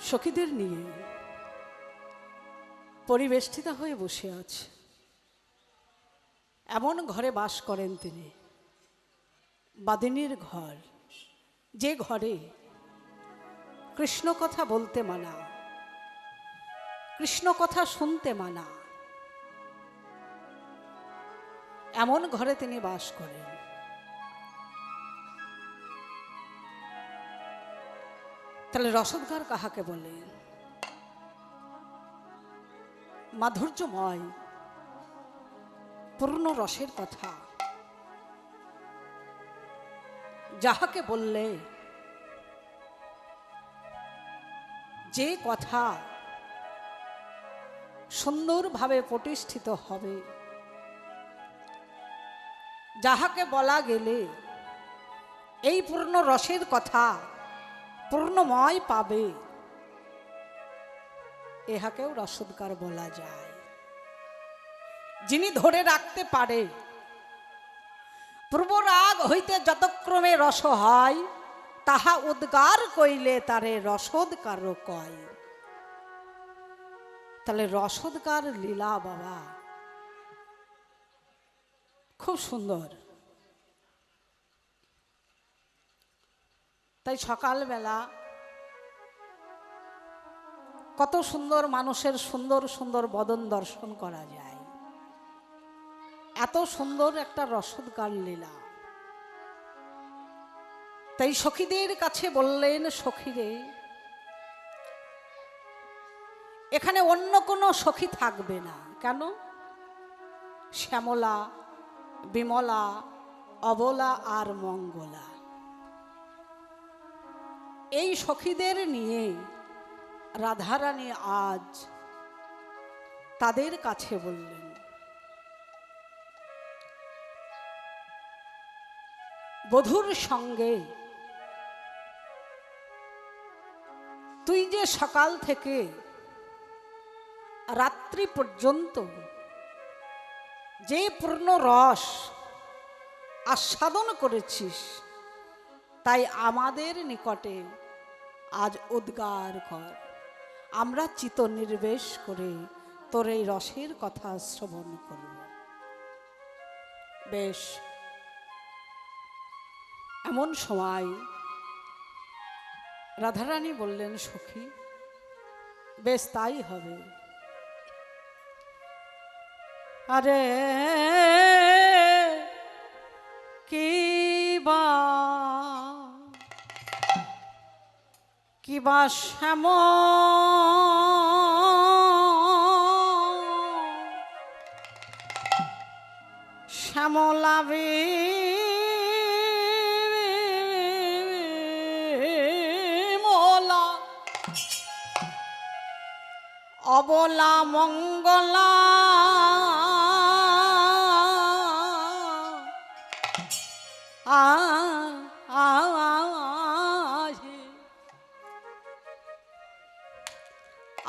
সখীদের নিয়ে পরিবেষ্টিতা হয়ে বসে আছে। এমন ঘরে বাস করেন তিনি, বাদিনীর ঘর, যে ঘরে কৃষ্ণ কথা বলতে মানা, কৃষ্ণ কথা শুনতে মানা, এমন ঘরে তিনি বাস করেন। তাহলে রসদগার কাহাকে বলে? মাধুর্যময় পূর্ণ রসের কথা, যাহাকে বললে যে কথা সুন্দরভাবে প্রতিষ্ঠিত হবে, যাহাকে বলা গেলে এই পূর্ণ রসের কথা পূর্ণময় পাবে, ইহাকেও রসদগার বলা যায়। যিনি ধরে রাখতে পারে, পূর্ব রাগ হইতে যতক্রমে রস হয়, তাহা উদ্গার কইলে তারে রসদগার কয়। তাহলে রসদগার লীলা বাবা খুব সুন্দর। তাই সকালবেলা কত সুন্দর মানুষের সুন্দর সুন্দর বদন দর্শন করা যায়। এত সুন্দর একটা রসদগার লীলা। তাই সখীদের কাছে বললেন, সখীরে, এখানে অন্য কোনো সখী থাকবে না। কেন? শ্যামলা, বিমলা, অবলা আর মঙ্গলা, এই সখীদের নিয়ে রাধারানী আজ তাদের কাছে বললেন, বধূর সঙ্গে তুই যে সকাল থেকে রাত্রি পর্যন্ত যে পূর্ণ রস আস্বাদন করেছিস, তাই আমাদের নিকটে আজ উদ্গার কর। আমরা চিত্ত নির্বেশ করে তোর এই রসের কথা শ্রবণ করব। বেশ, এমন সময় রাধারানী বললেন, সখী, বেশ তাই হবে। আরে কিবা শ্যাম শ্যামলাবে মোলা অবলা মঙ্গলা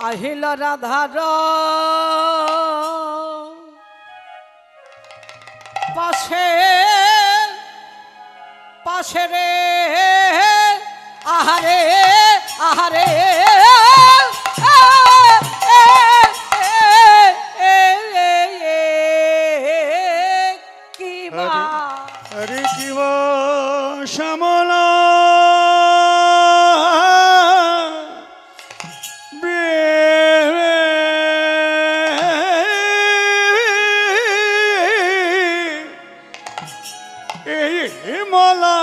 আহিল রাধার পাশে পাশে রে, আহারে আহারে শ্যামলা মলা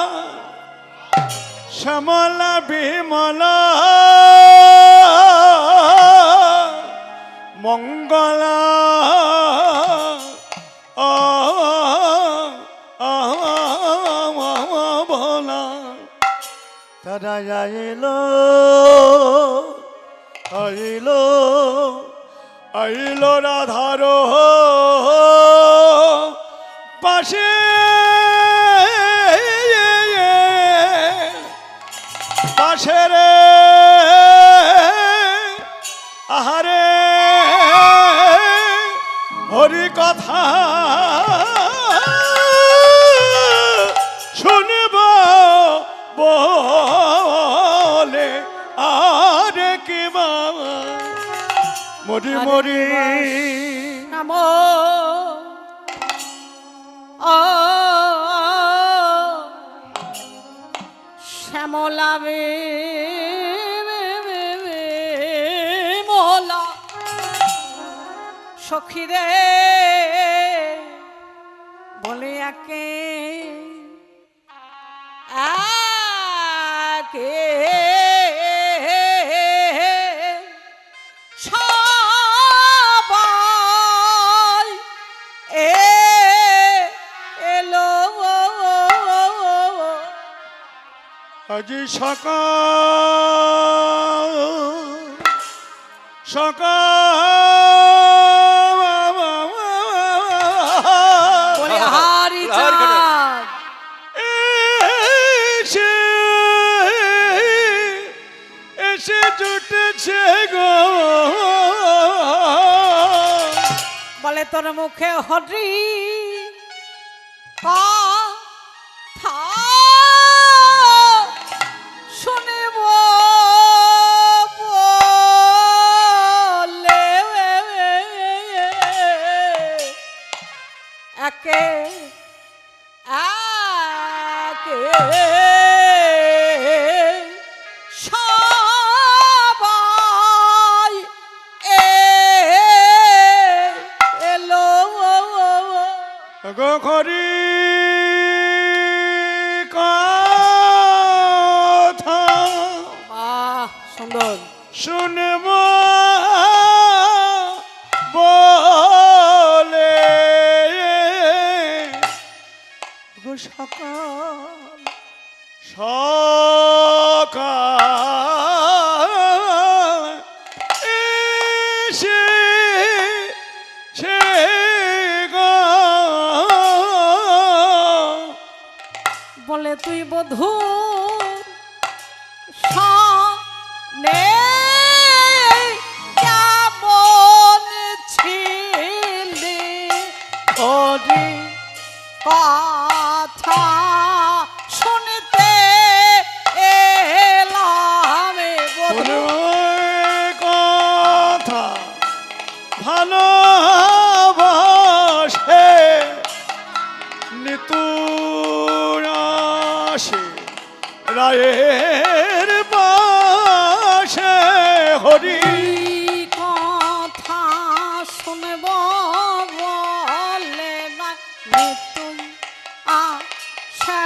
শ্যামলা বিমলা মঙ্গলা বলা তারা আইল আইল আইল রাধার পাশে পাশে রে, আহারে হরি কথা শুনব বলে, আরে কি মরি মরি নাম ও শ্যামলাবে মোলা সখীরে বলে একে একে সবাই এলো আজি সকাল সকাল বলে হারি চাঁদ এসে এসে জুটেছে গো বলে তোর মুখে হরি কথা শুনিব বলে একে একে সবাই এলো গো খরি কথা বাহ সুন্দর শুনব বলে গো সকাল সকাল এসে গো বলে তুই বধূ সামনে কেমন ছিলি হরি কথা শুনতে এলাম বধূ কথা ভালোবাসে নিতুরাসে রায়ের পাশে হরি কথা শুনব বলে না মৃত্যুই আসে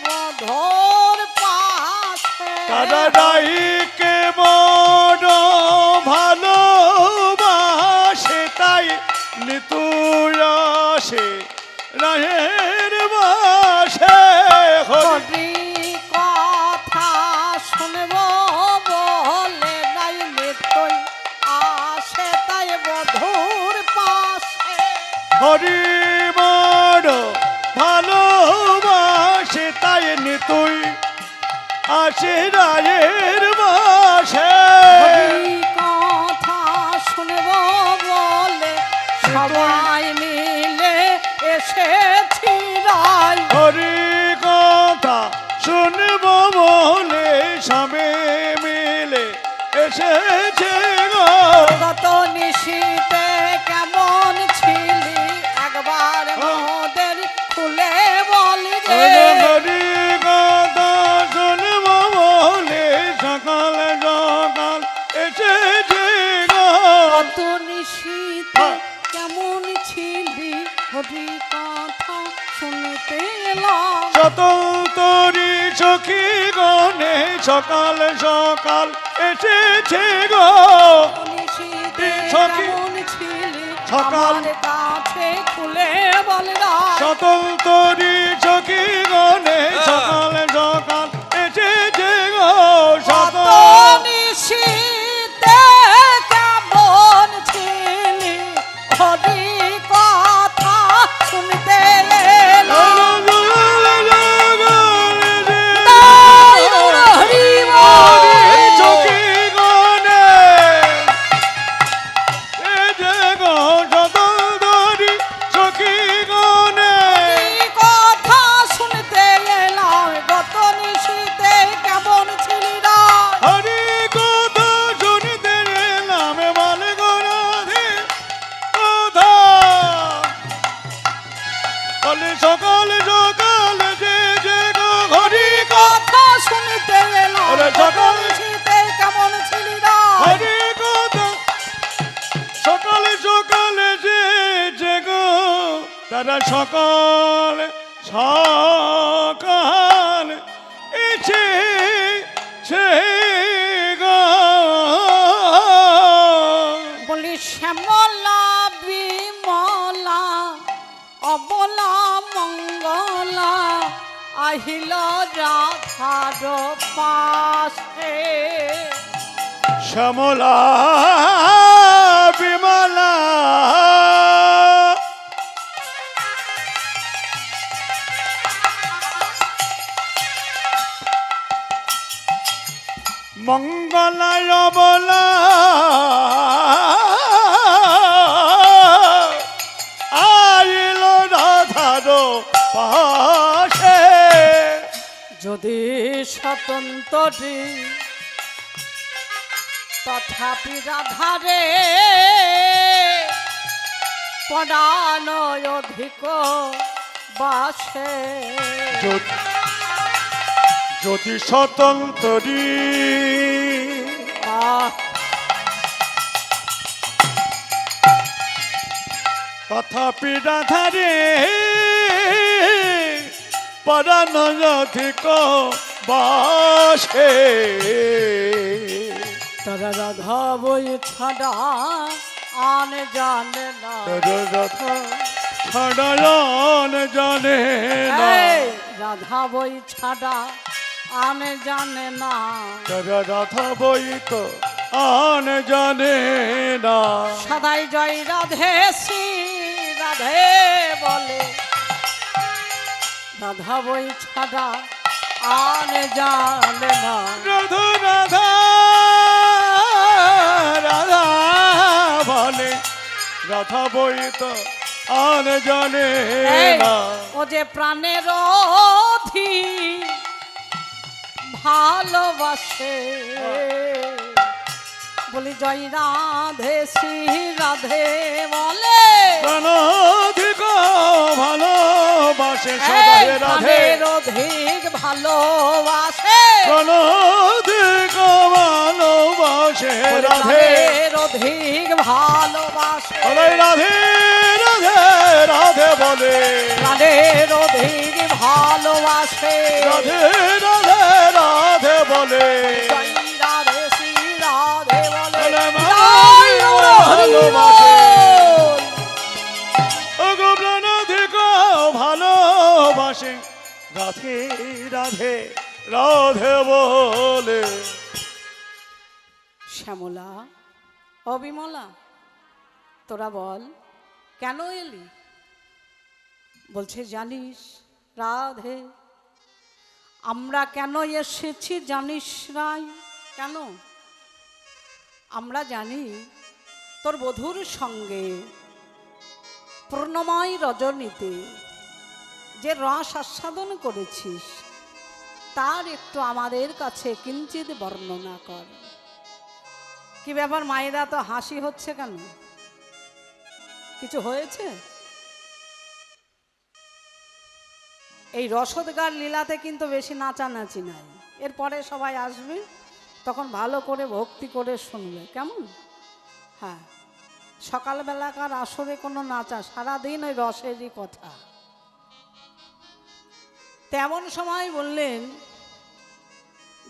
বধোর পাশে তারা রাইকে বড় ভালোবাসে তাই নিতুরাসে রায়ের বাসে হরি হরি কথা শুনব বলে নাই মৃত্যুই আসে তাই বধুর পাশে হরি বড় ভালোবাসে তাই নিতুই আসে রায়ের বাসে হরি কথা শুনব বলে সবাই মিলে এসেছি রায় হরি কথা শুনব বলে সবে মিলে এসেছে গো গত নিশীতে কেমন ছিলি একবার মোদের খুলে বলি রে হরি কথা শুনব বলে সকাল সকাল এসেছে গো গত নিশীতে কেমন ছিলি হরি কথা শুনতে এলাম স্বতন্ত্রী সখী গণে সকাল সকাল এসেছে গো নিশীতে সখী কেমন ছিলি সকাল আমার কাছে খুলে বলরা স্বতন্ত্রী সখী গণে সকাল সকাল এসেছে গো গত নিশীতে কেমন ছিলি হরি কথা শুনতে এলাম হরি বল। সখী গণে এ যে গো স্বতন্ত্রী সখী গণে হরি কথা শুনতে সকাল সকাল এসে সে গো বলি শ্যামলা বিমলা অবলা মঙ্গলা আহিল রাধার পাশে। শ্যামলা বিমলা মঙ্গলায় বলা আইল রাধার পাশে। যদি স্বতন্ত্রী তথাপি রাধারে পরাণ অধিক বাসে। যদি স্বতন্ত্রী তথাপি রাধারে পরাণ অধিক বাসে। তারা রাধা বই ছাড়া আন জানে না। রাধা ছাড়ায়ন জানে না। এই রাধা বই ছাড়া আন জানে না। রাধা বই তো আন জানে না। সদাই জয় রাধে শ্রী রাধে বলে রাধা বই ছাড়া আন জানে না। রাধা রাধা রাধা বলে রাধা বই তো আর জানে এই, না। ও যে প্রাণের অধিক ভালোবাসে বলি জয় রাধে শ্রী রাধে বলে প্রাণাধিক ভালোবাসে এই, সদাই রাধে। প্রাণের অধিক ভালোবাসে প্রাণাধিক ভালোবাসে বলি রাধে। প্রাণের অধিক ভালোবাসে সদাই রাধে রাধে রাধে বলে প্রাণের অধিক ভালোবাসে রাধে রাধে রাধে বলে। জয় রাধে শ্রী রাধে বলে বলে মা জয় হরি ভালোবাসে। বল। ওগো প্রাণাধিক ভালোবাসে রাধে রাধে রাধে বলে। শ্যামলা অবিমলা তোরা বল কেন এলি? বলছে জানিস রাধে আমরা কেন এসেছি জানিস রাই? কেন? আমরা জানি তোর বধূর সঙ্গে পূর্ণময় রজনীতে যে রস আস্বাদন করেছিস তার একটু আমাদের কাছে কিঞ্চিত বর্ণনা কর। কি ব্যাপার মায়েরা তো হাসি হচ্ছে কেন? কিছু হয়েছে? এই রসদগার লীলাতে কিন্তু বেশি নাচানাচি নাই। এরপরে সবাই আসবে তখন ভালো করে ভক্তি করে শুনবে, কেমন? হ্যাঁ, সকালবেলাকার আসরে কোনো নাচা, সারাদিন ওই রসেরই কথা। তেমন সময় বললেন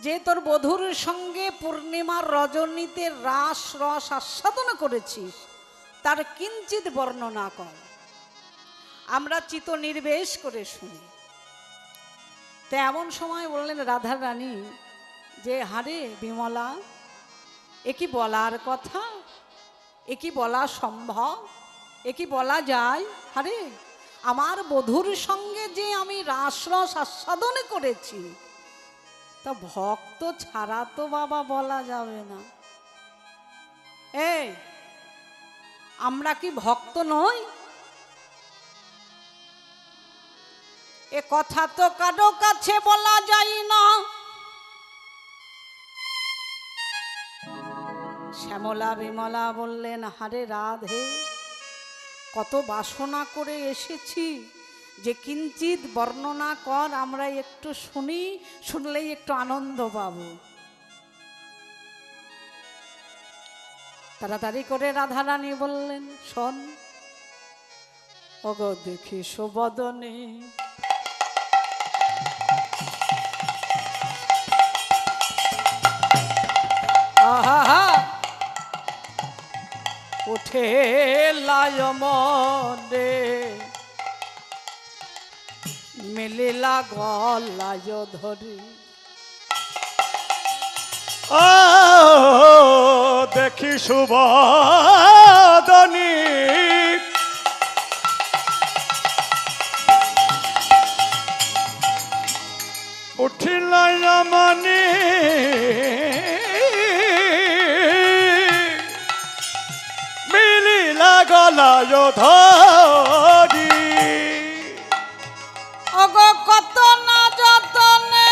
যে তোর বধূর সঙ্গে পূর্ণিমার রজনীতে রাস রস আস্বাদন করেছিস তার কিঞ্চিত বর্ণনা কর, আমরা চিত্ত নির্বেশ করে শুনি। তো এমন সময় বললেন রাধা রানী যে হারে বিমলা এ কি বলার কথা? এ কি বলা সম্ভব? এ কি বলা যায়? হারে আমার বধূর সঙ্গে যে আমি রাসরস আস্বাদন করেছি তা ভক্ত ছাড়া তো বাবা বলা যাবে না। এই আমরা কি ভক্ত নই? এ কথা তো কারো কাছে বলা যায় না। শ্যামলা বিমলা বললেন হারে রাধে কত বাসনা করে এসেছি যে কিঞ্চিত বর্ণনা কর, আমরা একটু শুনি, শুনলেই একটু আনন্দ পাবো। তাড়াতাড়ি করে রাধারানী বললেন শোন ওগো দেখি সুবদনে আহা উঠে লায়মনে মিলিলা গলায় ধরি ও দেখি সুবদনী উঠিলাই মনে মিলিলা গলায় ধরি ওগো কত না যতনে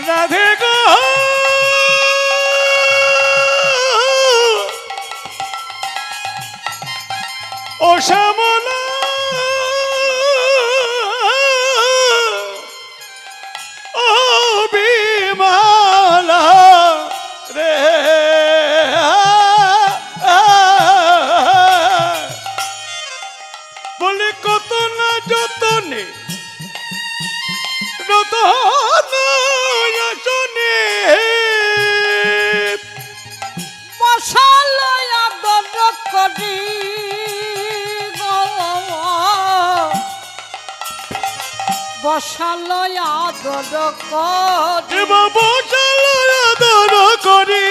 রাধে গো ও শ্যামলা ও বিমালা রে বলি কত না যতনে রতনে মশালয় আদর করি গো বসালয় আদর করি বসালয় আদর করি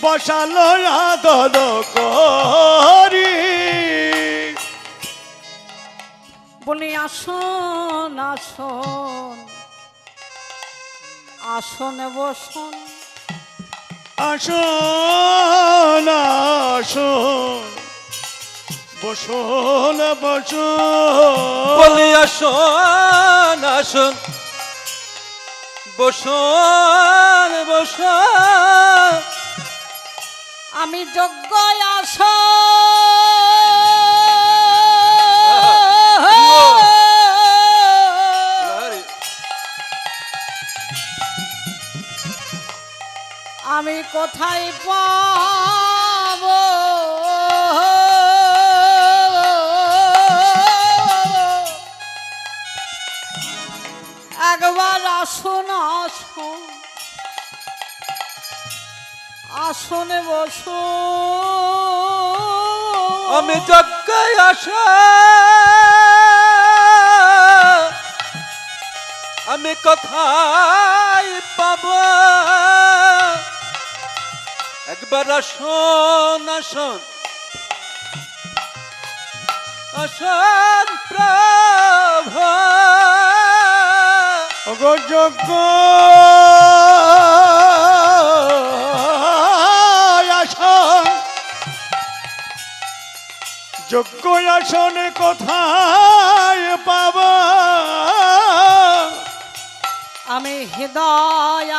বসালয় আদর করি বলি আসন আসন আসনে বসন আসন আসন বসন বসন বলি আসন আসন বসন বসন আমি যোগ্য আমি কোথায় পাব একবার আসুন আসুন আসনে বসো আমি যজ্ঞায় আসা আমি কোথায় পাব একবার আসন আসন আসন প্রভু ওগো যোগ্য আসন যোগ্য আসন কোথায় পাবা আমি হৃদয়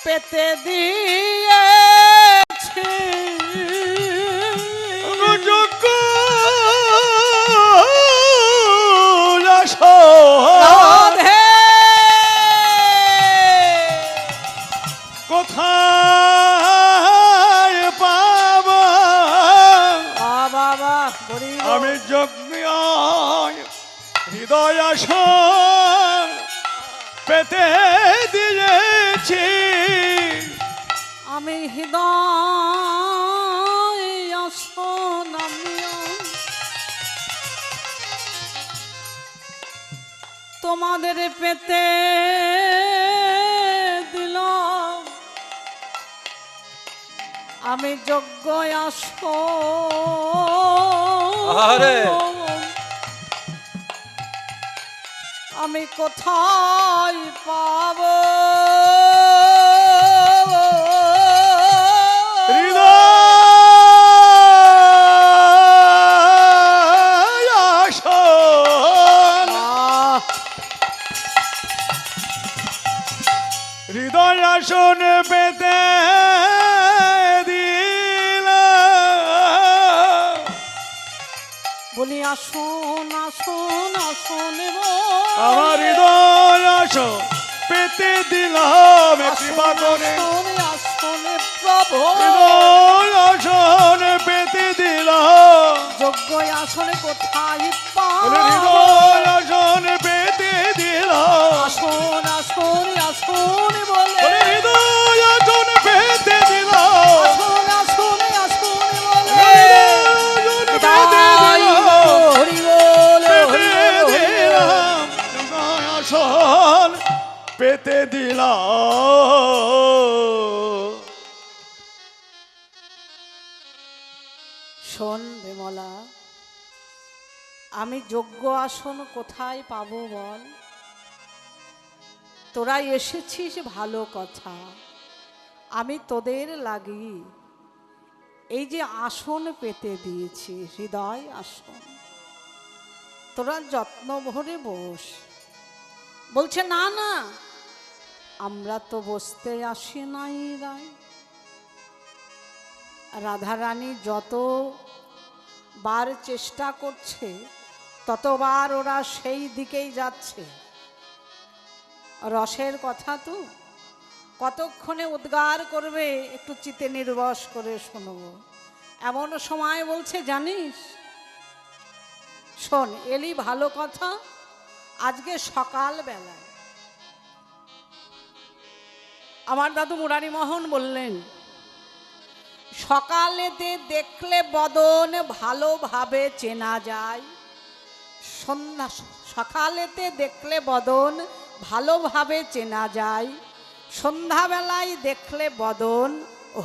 পেতে দিয়েছি যোগ্য আসন রাধে কোথায় পাবা বাবা বলি আমি যজ্ঞ হৃদয় আসন পেতে দিয়েছি আমি হৃদয় আসন আমিও তোমাদের পেতে দিলাম আমি যোগ্য আরে। আমি কোথায় পাব হৃদয় আসন হৃদয় আসন পেতে বলি আসুন আসুন আসনে আমার হৃদয় আসন পেতে দিলাম কৃপা করে আসনে আসনে প্রভু হৃদয় আসন পেতে দিলাম যোগ্য আসনে কোথায় বলে পাব হৃদয় আসন পেতে দিলাম আসন আসনে আসনে বলে বলে হৃদয় আসন পেতে দিলাম আসন আসনে আসনে বলে হৃদয় আসন পেতে দিলাম হরি বল হরি পেতে বল দিলাম হৃদয় আসন পেতে দিলাম শোন বিমলা আমি যোগ্য আসন কোথায় পাবো বল তোরা এসেছিস ভালো কথা আমি তোদের লাগি এই যে আসন পেতে দিয়েছি হৃদয় আসন তোরা যত্ন ভরে বস বলছে না না আমরা তো বসতে আসি নাই রায় রাধারানী যত বার চেষ্টা করছে ততবার ওরা সেই দিকেই যাচ্ছে রসের কথা তো কতক্ষণে উদ্গার করবে একটু চিতে নির্বশ করে শুনবো এমন সময় বলছে জানিস শোন এলি ভালো কথা আজকে সকাল বেলায় আমার দাদু মুরারিমোহন বললেন সকালেতে দেখলে বদন ভালোভাবে চেনা যায় সন্ধ্যা সকালেতে দেখলে বদন ভালোভাবে চেনা যায় সন্ধ্যাবেলায় দেখলে বদন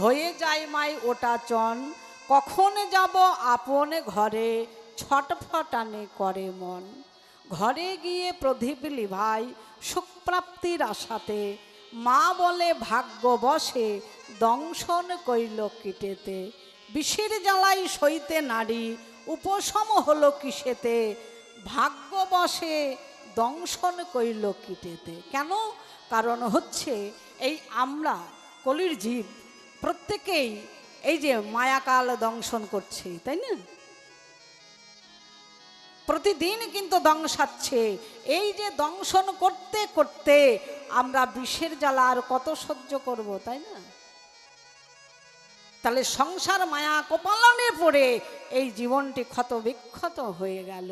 হয়ে যায় মাই ওটা চন কখন যাব আপন ঘরে ছটফটানে করে মন ঘরে গিয়ে প্রদীপ লিভাই সুখপ্রাপ্তির আশাতে মা বলে ভাগ্য বসে দংশন কইল কিটেতে বিষের জ্বালাই সইতে নারী উপশম হলো কিসেতে ভাগ্য বসে দংশন কইল কিটেতে কেন কারণ হচ্ছে এই আমরা কলির জীব প্রত্যেকেই এই যে মায়াকাল দংশন করছে তাই না প্রতিদিন কিন্তু দংশাচ্ছে এই যে দংশন করতে করতে আমরা বিষের জ্বালা আর কত সহ্য করব তাই না তাহলে সংসার মায়া কপালনে পড়ে এই জীবনটি ক্ষত বিক্ষত হয়ে গেল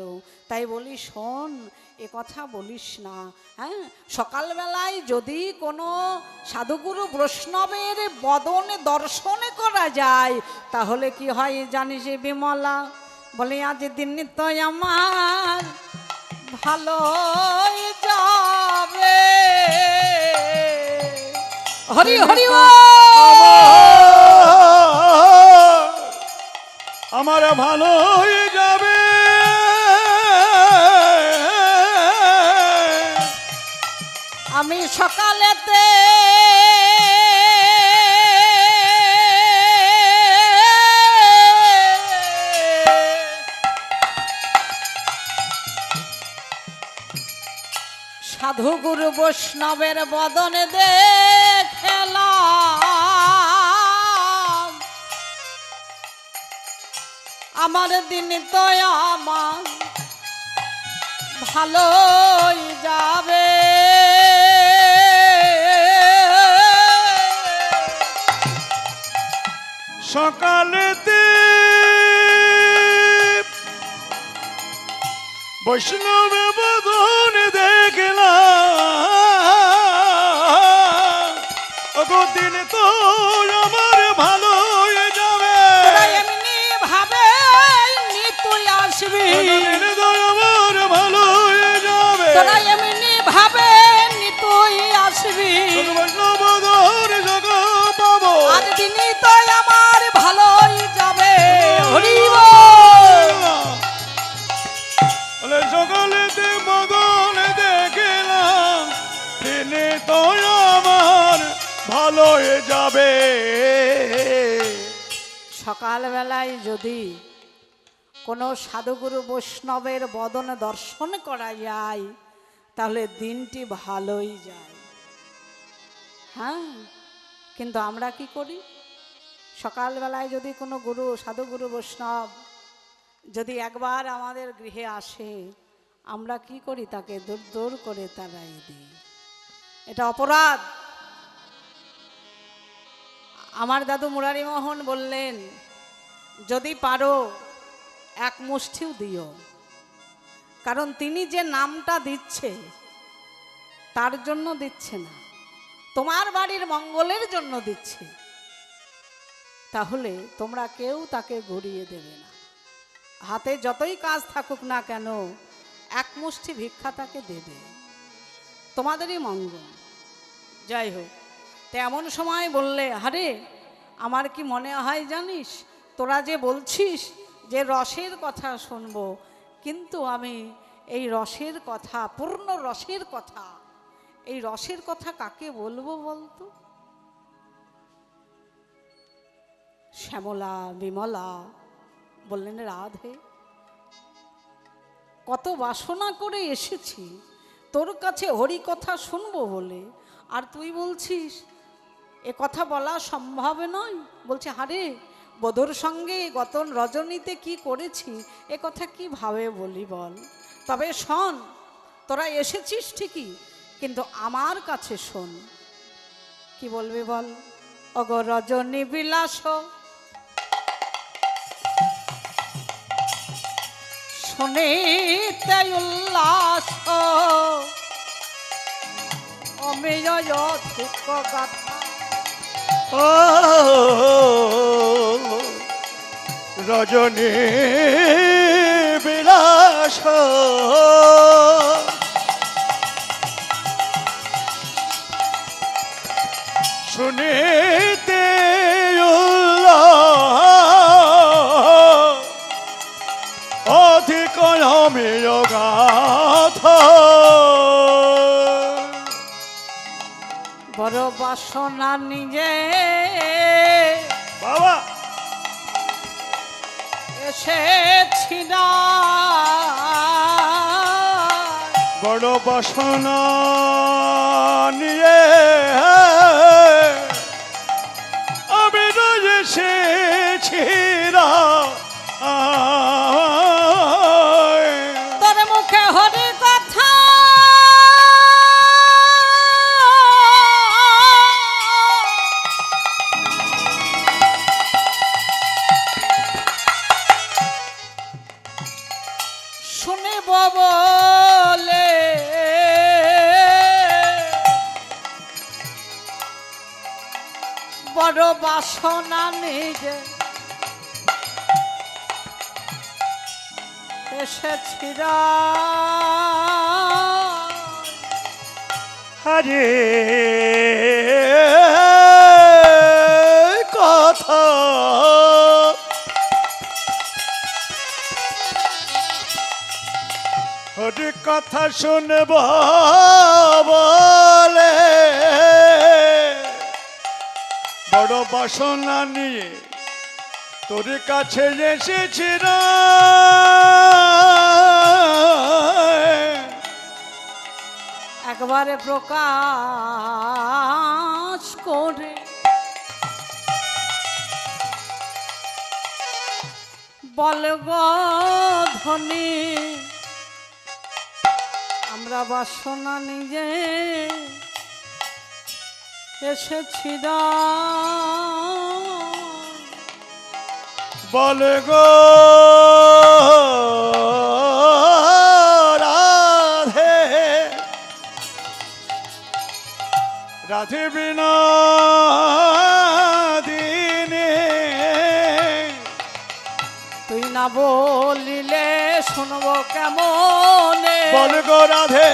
তাই বলি শোন এ কথা বলিস না হ্যাঁ সকালবেলায় যদি কোনো সাধুগুরু বৈষ্ণবের বদনে দর্শন করা যায় তাহলে কি হয় জানিস বিমলা বলে আজ দিন তো আমার ভালো যাবে হরি হরি আমার ভালো হয়ে যাবে আমি সকালেতে সাধু গুরু বৈষ্ণবের বদনে দেখলাম আমার দিন তো আমার ভালোই যাবে সকালেতে বৈষ্ণব বদন দেখলাম দিন তো আমার ভালো হয়ে যাবে এমনি ভাবে তুই আসবি দিন তো আমার ভালো হয়ে যাবে তোরা এমনি ভাবে তুই আসবি বৈষ্ণব বদন জগৎ পাবো আজ দিনই তো আমার ভালোই যাবে হরি বলে সকালেতে বদন দেখলাম দিনে তো আমার ভালো হয়ে যাবে সকালবেলায় যদি কোনো সাধুগুরু বৈষ্ণবের বদন দর্শন করা যায় তাহলে দিনটি ভালোই যায় হ্যাঁ কিন্তু আমরা কি করি সকালবেলায় যদি কোনো গুরু সাধুগুরু বৈষ্ণব যদি একবার আমাদের গৃহে আসে আমরা কি করি, তাকে দূর দূর করে তাড়াই দিই। এটা অপরাধ। আমার দাদু মুরারি মোহন বললেন, যদি পারো এক মুষ্টিও দিও, কারণ তিনি যে নামটা দিচ্ছে তার জন্য দিচ্ছে না, তোমার বাড়ির মঙ্গলের জন্য দিচ্ছে। তাহলে তোমরা কেউ তাকে ঘুরিয়ে দেবে না। হাতে যতই কাজ থাকুক না কেন, এক মুষ্টি ভিক্ষা তাকে দেবে, তোমাদেরই মঙ্গল। যাই হোক, তেমন সময় বললে, আরে আমার কি মনে হয় জানিস, তোরা যে বলছিস যে রসের কথা শুনবো, কিন্তু আমি এই রসের কথা, পূর্ণ রসের কথা, এই রসের কথা কাকে বলবো বলতো? শ্যামলা, বিমলা বললেন, রাধে, কত বাসনা করে এসেছি তোর কাছে হরি কথা শুনবো বলে, আর তুই বলছিস এ কথা বলা সম্ভব নয়। বলছে, আরে বধূর সঙ্গে গত রজনীতে কি করেছি এ কথা কিভাবে বলি বল। তবে শোন, তোরা এসেছিস ঠিকই, কিন্তু আমার কাছে শোন। কি বলবি বল? অগ রজনী বিলাস শুনিতে উল্লাস, অমেয় অধিক গাথা। ও রজনী বিলাস শুনিতে অধিক অমেয় গাথা। বড় বাসনা নিজে বাবা এসেছি না, বড় বাসনা নিয়ে আমি তো এসেছি না, তোর মুখে হরি কথা শুনিব বলে, বড় বাসনা নিজে এসেছি রা। হরে কথা হরে কথা শুনব বলে, বড় বাসনা নিয়ে তোর কাছে এসেছি না। একবারে প্রকাশ করে বল গো ধনী, আমরা বাসনা নিজে এসেছি না। বল গো রাধে, রাধে বিনা দিনে তুই না বলিলে শুনবো কেমনে, বল গো রাধে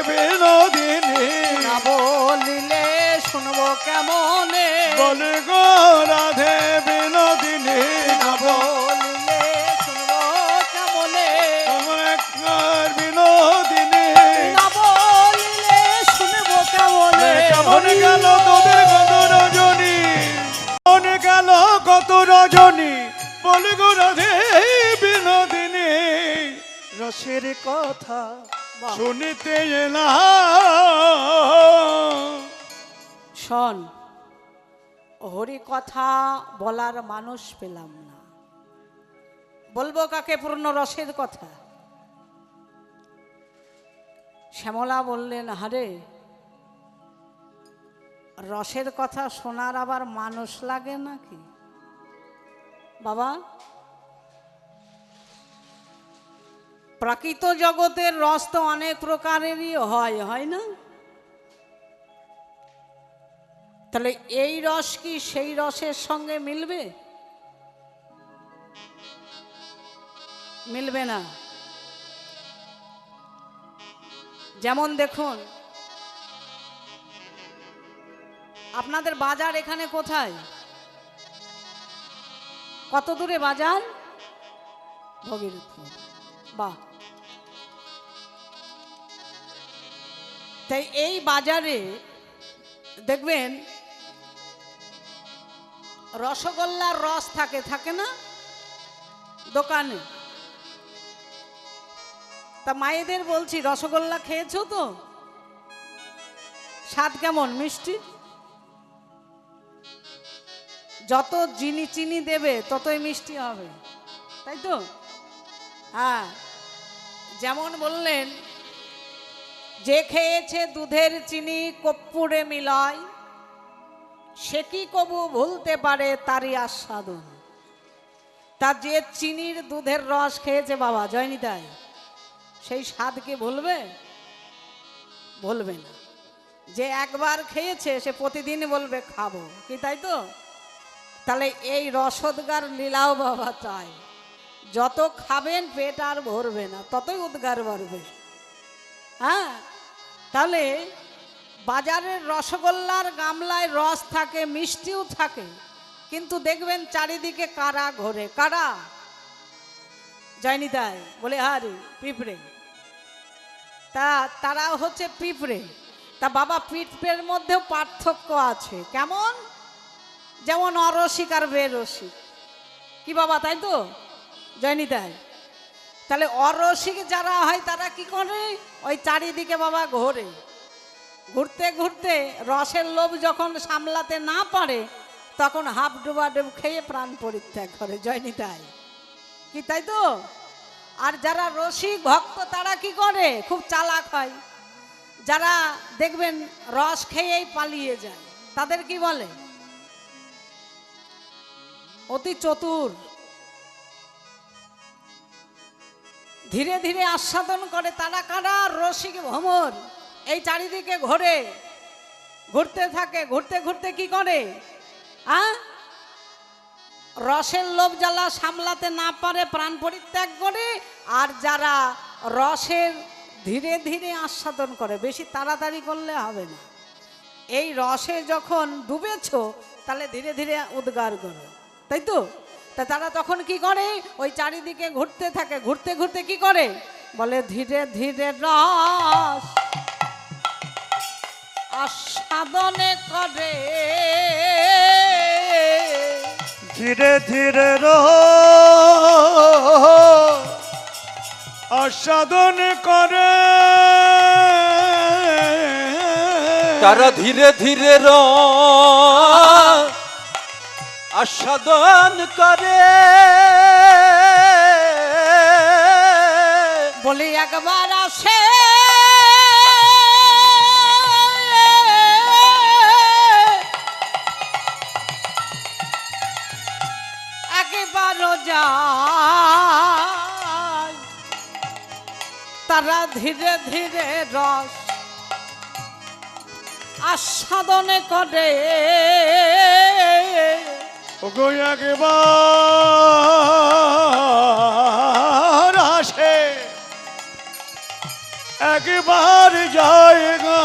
বিনোদিনী, না বলিলে শুনবো কেমনে, বল গো রাধে বিনোদিনী, না বলিলে শুনবো কেমনে, আমার একবার বিনোদিনী। না বলিলে শুনবো কেমনে। কেমন গেল তোদের কত রজনী, কেমন গেল কত রজনী, বল গো রাধে বিনোদিনী, রসের কথা বাহ। শুনিতে এলাম। শোন, হরি কথা বলার মানুষ পেলাম না, বলবো কাকে পূর্ণ রসের কথা? শ্যামলা বললেন, হারে রসের কথা শোনার আবার মানুষ লাগে নাকি বাবা? প্রাকৃত জগতের রস তো অনেক প্রকারেরই হয় না? তাহলে এই রস কি সেই রসের সঙ্গে মিলবে? মিলবে না। যেমন দেখুন, আপনাদের বাজার এখানে কোথায়? কত দূরে বাজার? ভগীরথপুর। বাহ। তাই এই বাজারে দেখবেন রসগোল্লার রস থাকে না দোকানে? তা মায়েদের বলছি, রসগোল্লা খেয়েছো তো? স্বাদ কেমন? মিষ্টি? যত চিনি দেবে ততই মিষ্টি হবে, তাই তো? হ্যাঁ, যেমন বললেন, যে খেয়েছে দুধের চিনি কর্পূরে মিলায়, সে কি কবু ভুলতে পারে তারই আস্বাদন। তা যে চিনির দুধের রস খেয়েছে বাবা জয়নিতাই, সেই স্বাদ কি ভুলবে? বলবে না। যে একবার খেয়েছে সে প্রতিদিন বলবে খাবো, কি তাই তো? তাহলে এই রসোদ্গার লীলাও বাবা তাই, যত খাবেন পেট আর ভরবে না, ততই উদ্গার বাড়বে। হ্যাঁ, তাহলে বাজারের রসগোল্লার গামলায় রস থাকে, মিষ্টিও থাকে, কিন্তু দেখবেন চারিদিকে কারা ঘোরে। কারা? জয়নিতাই বলে, আরে পিঁপড়ে। তারা হচ্ছে পিঁপড়ে। তা বাবা, পিঁপড়ের মধ্যেও পার্থক্য আছে। কেমন? যেমন অরসিক আর বেরসিক, কি বাবা, তাই তো জয়নিতাই? তাহলে অরসিক যারা হয় তারা কি করে? ওই চারিদিকে বাবা ঘোরে, ঘুরতে ঘুরতে রসের লোভ যখন সামলাতে না পারে তখন হাফ ডুবা ডুব খেয়ে প্রাণ পরিত্যাগ করে। জয়নিতাই, কি তাই তো? আর যারা রসিক ভক্ত তারা কি করে? খুব চালাক হয়। যারা দেখবেন রস খেয়েই পালিয়ে যায়, তাদের কি বলে? অতি চতুর। ধীরে ধীরে আস্বাদন করে। তারা কারা? রসিক ভ্রমর। এই চারিদিকে ঘোরে, ঘুরতে থাকে, ঘুরতে ঘুরতে কি করে? রসের লোভ জ্বালা সামলাতে না পারে প্রাণ পরিত্যাগ করে। আর যারা রসের ধীরে ধীরে আস্বাদন করে, বেশি তাড়াতাড়ি করলে হবে না। এই রসে যখন ডুবেছ তাহলে ধীরে ধীরে উদ্গার করে, তাই তো? তা তারা তখন কি করে? ওই চারিদিকে ঘুরতে থাকে, ঘুরতে ঘুরতে কি করে? বলে ধীরে ধীরে রস আস্বাদনে করে, ধীরে ধীরে আস্বাদন করে। তারা ধীরে ধীরে আস্বাদন করে। বলি একবার আসে একবারও যায়, তারা ধীরে ধীরে রস আস্বাদনে করে। ওগো একবার আসে একবার যায় গো।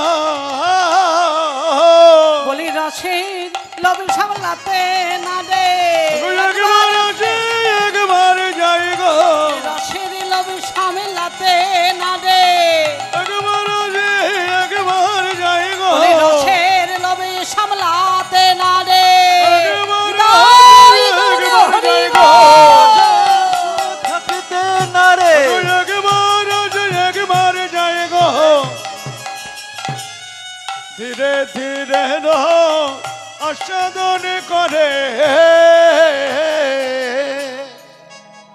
বলি রসের লোভ সামলাতে না রে, একবার আসে একবার যায় গো। রসের লোভ সামলাতে না রে, একবার আসে একবার যায় গো। বলি রসের লোভ সামলাতে না রে। থাকতে না রে, একবার আসে একবার যায় গো। ধীরে ধীরে আস্বাদন করে।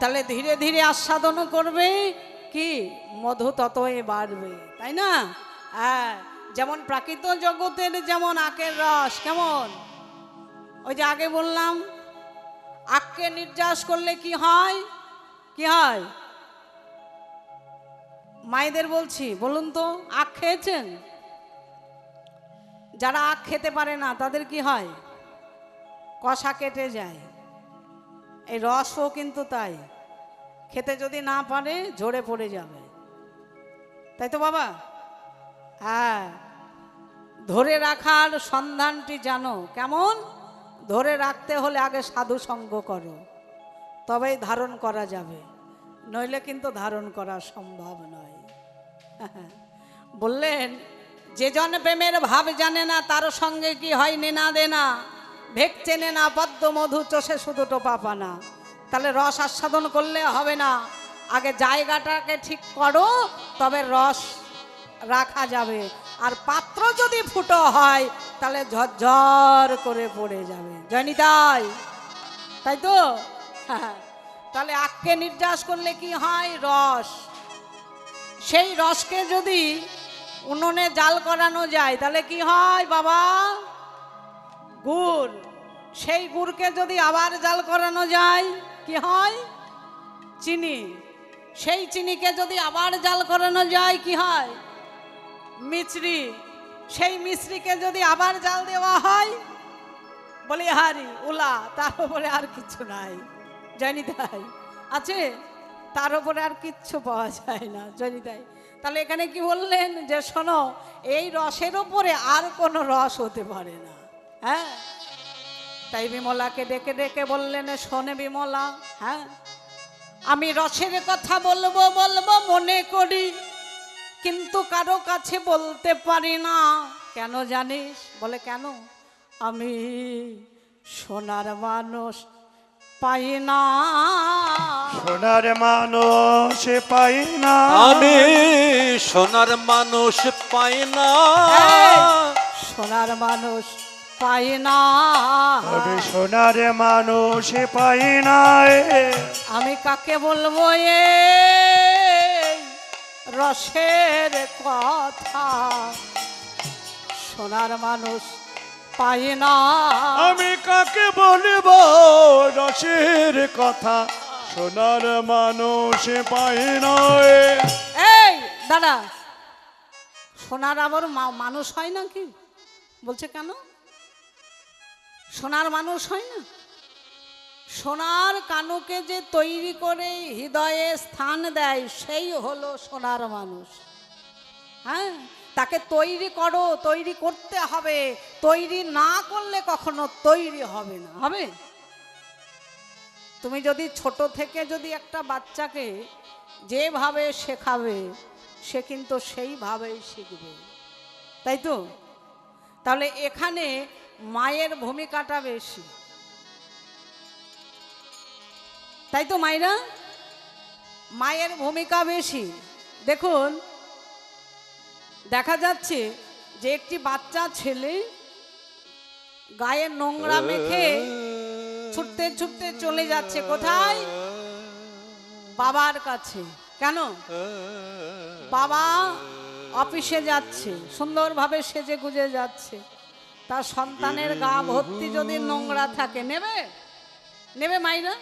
তাহলে ধীরে ধীরে আস্বাদন করবে। কি মধু ততই বাড়বে, তাই না? হ্যাঁ, যেমন প্রাকৃত জগতের যেমন আখের রস কেমন, ওই যে আগে বললাম আখকে নির্যাস করলে কি হয়, কি হয়? মায়েদের বলছি, বলুন তো, আখ খেয়েছেন? যারা আখ খেতে পারে না তাদের কি হয়? কষা কেটে যায়। এই রসও কিন্তু তাই, খেতে যদি না পারে ঝরে পড়ে যাবে, তাই তো বাবা? হ্যাঁ, ধরে রাখার সন্ধানটি জানো কেমন? ধরে রাখতে হলে আগে সাধু সঙ্গ করো, তবেই ধারণ করা যাবে, নইলে কিন্তু ধারণ করা সম্ভব নয়। বললেন যে জন প্রেমের ভাব জানে না তার সঙ্গে কি হয় নেনা দেনা, ভেক চেনে না পদ্ম মধু চষে শুধু টোপা পানা। তাহলে রস আস্বাদন করলে হবে না, আগে জায়গাটাকে ঠিক করো, তবে রস রাখা যাবে। আর পাত্র যদি ফুটো হয় তাহলে ঝরঝর করে পড়ে যাবে। জয়নিতাই, তাই তো? হ্যাঁ, তাহলে আখকে নির্যাস করলে কি হয়? রস। সেই রসকে যদি উনুনে জাল করানো যায় তাহলে কি হয় বাবা? গুড়। সেই গুড়কে যদি আবার জাল করানো যায় কি হয়? চিনি। সেই চিনিকে যদি আবার জাল করানো যায় কি হয়? মিছরি। সেই মিছরিকে যদি আবার জাল দেওয়া হয় বলিহারি, উলা, তার উপরে আর কিছু নাই। জানি তাই আছে, তার উপরে আর কিচ্ছু পাওয়া যায় না। জানি তাই। তাহলে এখানে কি বললেন? যে শোনো, এই রসের উপরে আর কোনো রস হতে পারে না। হ্যাঁ, তাই বিমলাকে ডেকে ডেকে বললেন, শোনে বিমলা, হ্যাঁ আমি রসের কথা বলবো বলবো মনে করি, কিন্তু কারো কাছে বলতে পারি না। কেন জানিস? বলে কেন? আমি সোনার মানুষ পাই না। সোনার মানুষ পাই না, আমি সোনার মানুষ পাই না, সোনার মানুষ পাই না, আমি সোনার মানুষ পাই না। আমি কাকে বলবো এ রসের কথা? সোনার মানুষ পাই না, আমি কাকে বলবো রসের কথা? সোনার মানুষ পাই না। এই দাদা, সোনার আবার মানুষ হয় না কি? বলছে কেন সোনার মানুষ হয় না? সোনার কানুকে যে তৈরি করে হৃদয়ে স্থান দেয় সেই হলো সোনার মানুষ। হ্যাঁ, তাকে তৈরি করো, তৈরি করতে হবে, তৈরি না করলে কখনো তৈরি হবে না। হবে? তুমি যদি ছোট থেকে যদি একটা বাচ্চাকে যেভাবে শেখাবে সে কিন্তু সেইভাবেই শিখবে, তাই তো? তাহলে এখানে মায়ের ভূমিকাটা বেশি, তাই তো মায়েরা? মায়ের ভূমিকা বেশি। দেখুন, দেখা যাচ্ছে যে একটি বাচ্চা ছেলে গায়ে নোংরা মেখে ছুটতে ছুটতে চলে যাচ্ছে কোথায়? বাবার কাছে। কেন? বাবা অফিসে যাচ্ছে, সুন্দরভাবে সেজে গুজে যাচ্ছে, তার সন্তানের গা ভর্তি যদি নোংরা থাকে নেবে? নেবে মাইরা?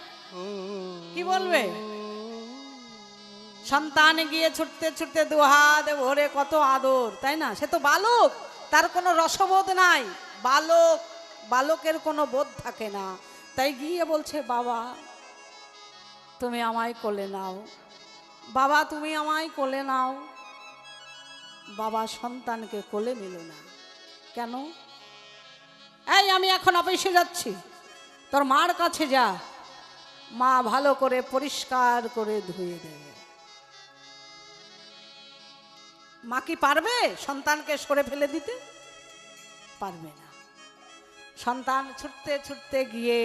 কি বলবে? সন্তান গিয়ে ছুটতে ছুটতে দুহাত ভরে কত আদর, তাই না? সে তো বালক, তার কোনো রসবোধ নাই। বালক, বালকের কোনো বোধ থাকে না। তাই গিয়ে বলছে, বাবা তুমি আমায় কোলে নাও, বাবা তুমি আমায় কোলে নাও। বাবা সন্তানকে কোলে নিল না। কেন? এই আমি এখন অফিসে যাচ্ছি, তোর মার কাছে যা, মা ভালো করে পরিষ্কার করে ধুয়ে দেবে। মা কি পারবে সন্তানকে সরে ফেলে দিতে? পারবে না। সন্তান ছুটতে ছুটতে গিয়ে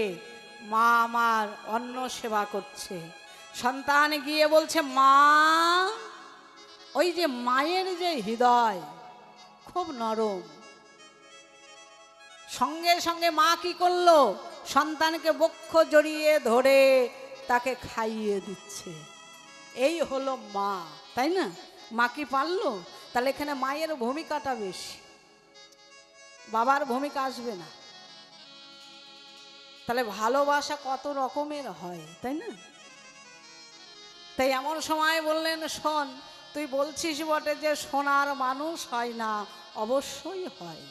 মা আমার অন্ন সেবা করছে। সন্তান গিয়ে বলছে, মা, ওই যে মায়ের যে হৃদয় খুব নরম। সঙ্গে সঙ্গে মা কি করলো? সন্তানকে বক্ষ জড়িয়ে ধরে তাকে খাইয়ে দিচ্ছে। এই হলো মা, তাই না? মা কি পারলো? তাহলে এখানে মায়ের ভূমিকাটা বেশি, বাবার ভূমিকা আসবে না। তাহলে ভালোবাসা কত রকমের হয়, তাই না? তাই এমন সময় বললেন, শোন, তুই বলছিস বটে যে সোনার মানুষ হয় না, অবশ্যই হয়,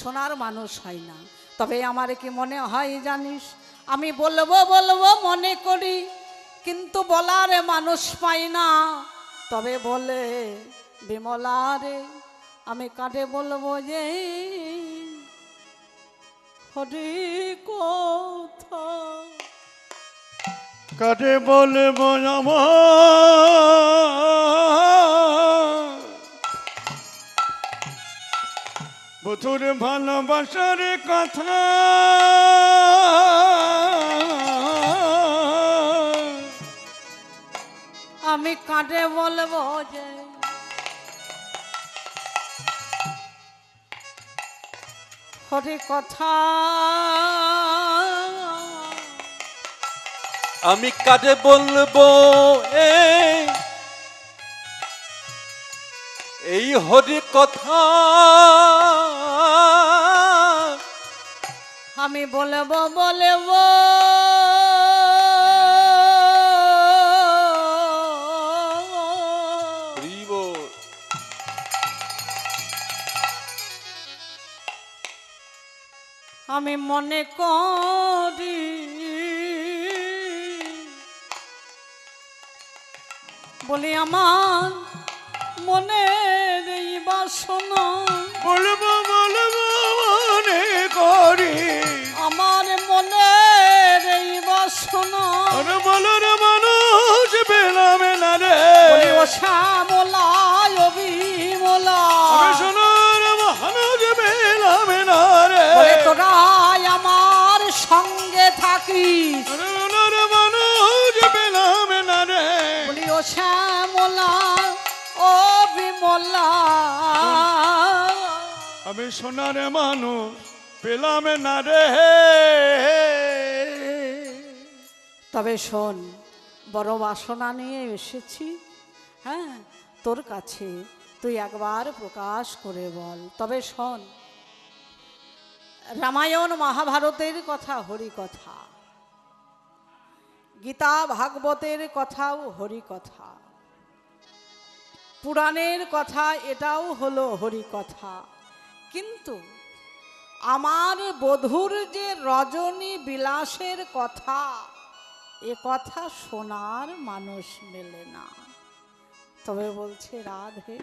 সোনার মানুষ হয় না। তবে আমার কি মনে হয় জানিস, আমি বলবো বলবো মনে করি, কিন্তু বলার মানুষ পাই না। তবে বলে বিমলা রে, আমি কাটে বলবো যে হরি কথা। কাটে বলবো আমার বধুর ভালোবাসার কথা। আমি কাটে বলবো যে হরি কথা। আমি কাজে বলবো এই হরি কথা। আমি বলবো বলবো আমি মনে করি, বলি আমার মনের এই বাসনা। বলবো বলবো মনে করি, আমার মনের এই বাসনা। আরে বলার মানুষ পেলাম না রে। বলি ও শ্যামলা ও বিমলা, আমি সোনার মানুষ পেলাম না রে। বলে তোরা আমার সঙ্গে থাকিস। আরে বলার মানুষ পেলাম না রে। বলি ও শ্যামলা ও বিমলা, আমি সোনার মানুষ পেলাম না রে। তবে শোন, বড় বাসনা নিয়ে এসেছি, হ্যাঁ, তোর কাছে, তুই একবার প্রকাশ করে বল। তবে শোন, রামায়ণ মহাভারতের কথা হরি কথা, গীতা ভাগবতের কথাও হরি কথা, পুরাণের কথা এটাও হলো হরি কথা। কিন্তু আমার বধূর যে রজনী বিলাসের কথা, এ কথা শোনার মানুষ মেলে না। তবে বলছে রাধে,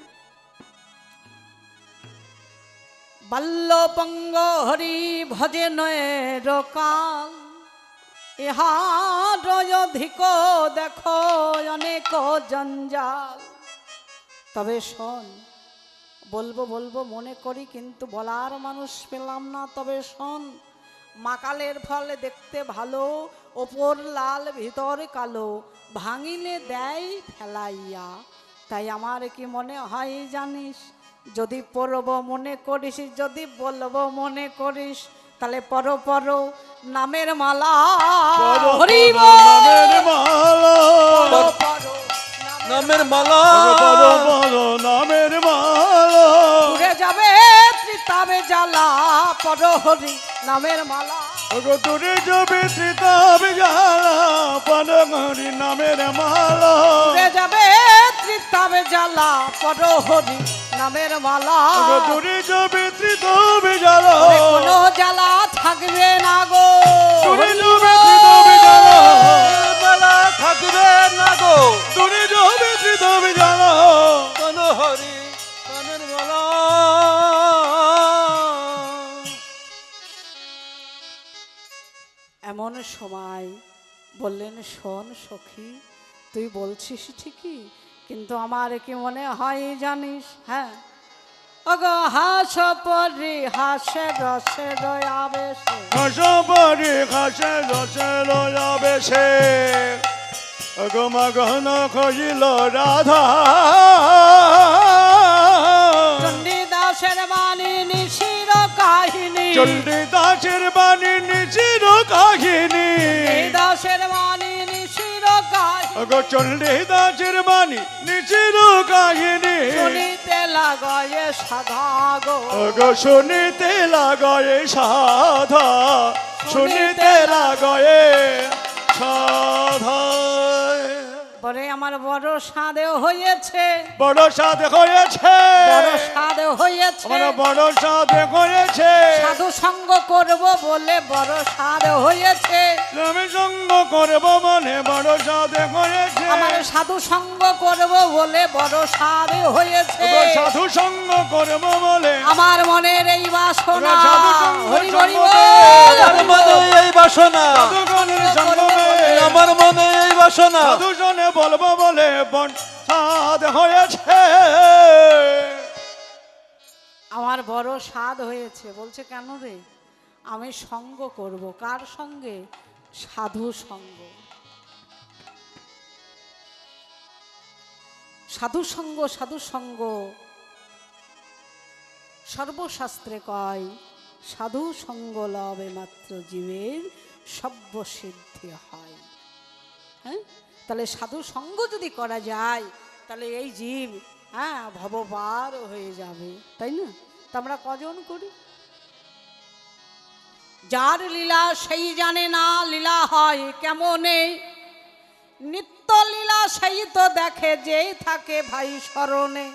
বাল্যপঙ্গ হরি ভজে নয় কাল, ইহার অধিক দেখো অনেক জঞ্জাল। তবে শোন, বলবো বলবো মনে করি, কিন্তু বলার মানুষ পেলাম না। তবে শোন, মাকালের ফল দেখতে ভালো, ওপর লাল ভিতর কালো, ভাঙিলে দেয় ফেলাইয়া। তাই আমার কি মনে হয় জানিস, যদি পড়ব মনে করিস, যদি বলবো মনে করিস, তাহলে পরো পরো নামের মালা। হরি বল। নামের মালা, পরো পরো নামের মালা, বলো বলো নামের মালা। উড়ে যাবে ত্রিতাবে জ্বালা, পরো হরি নামের মালা। ওগো দূরে যাবে ত্রিতাব জ্বালা, পরো হরি নামের মালা। উড়ে যাবে ত্রিতাবে জ্বালা, পরো হরি নামের মালা। ওগো দূরে যাবে ত্রিতাব জ্বালা, ওরে কোনো জ্বালা থাকবে না গো। দূরে যাবে ত্রিতাব জ্বালা, মালা থাকবে না গো। দূরে যাবে ত্রিতাব জ্বালা। কোন হরি নামের মালা। এমন সময় বললেন, শোন সখী, তুই বলছিস ঠিকই, কিন্তু আমার কি মনে হয় জানিস, হ্যাঁ, ওগো হাস পরি হাসে রসে আবেশে, হাসো পরে হাসে রসে লয়াবে সে। ওগো মগন খইল রাধা, চণ্ডীদাসের বাণী নিশির কাহিনী, চণ্ডীদাসের বাণী নিচির কাহিনী। দাসের বাণী নিশির কাহিনী। ওগো চণ্ডী দাসের বাণী নিচির কাহিনী শুনিতে লাগয়ে সাধা গো ওগো শুনিতে লাগয়ে সাধা শুনিতে লাগয়ে সাধা পরে আমার বড় সাধে হয়েছে, বড় সাধে হয়েছে বড় সাধে হয়েছে, আমার বড় সাধে হয়েছে সাধু সঙ্গ করব বলে বড় সাধে হয়েছে, আমি সঙ্গ করব মানে বড় সাধে হয়েছে আমার সাধু সঙ্গ করব বলে বড় সাধে হয়েছে, ওগো সাধু সঙ্গ করব বলে আমার মনের এই বাসনা সাধু সঙ্গ হরি হরি সঙ্গ বল। আমার মনে এই বাসনা, সাধুগণের সঙ্গমে আমার মনে এই বাসনা, সাধু জনে বলবো বলে বন সাধ হয়েছে আমার বড় স্বাদ হয়েছে। বলছে কেন রে? আমি সঙ্গ করব। কার সঙ্গে? সাধু সঙ্গ। সাধু সঙ্গ, সাধু সঙ্গ সর্বশাস্ত্রে কয় সাধু সঙ্গ লবে মাত্র জীবের সব্য সিদ্ধি হয়। হ্যাঁ, তাহলে সাধু সঙ্গ যদি করা যায় তাহলে এই জীব ভবপার হয়ে যাবে, তাই না? তা আমরা কজন করি? যার লীলা সেই জানে না লীলা হয় কেমনে, নিত্য লীলা সেই তো দেখে যেই থাকে ভাই স্মরণে।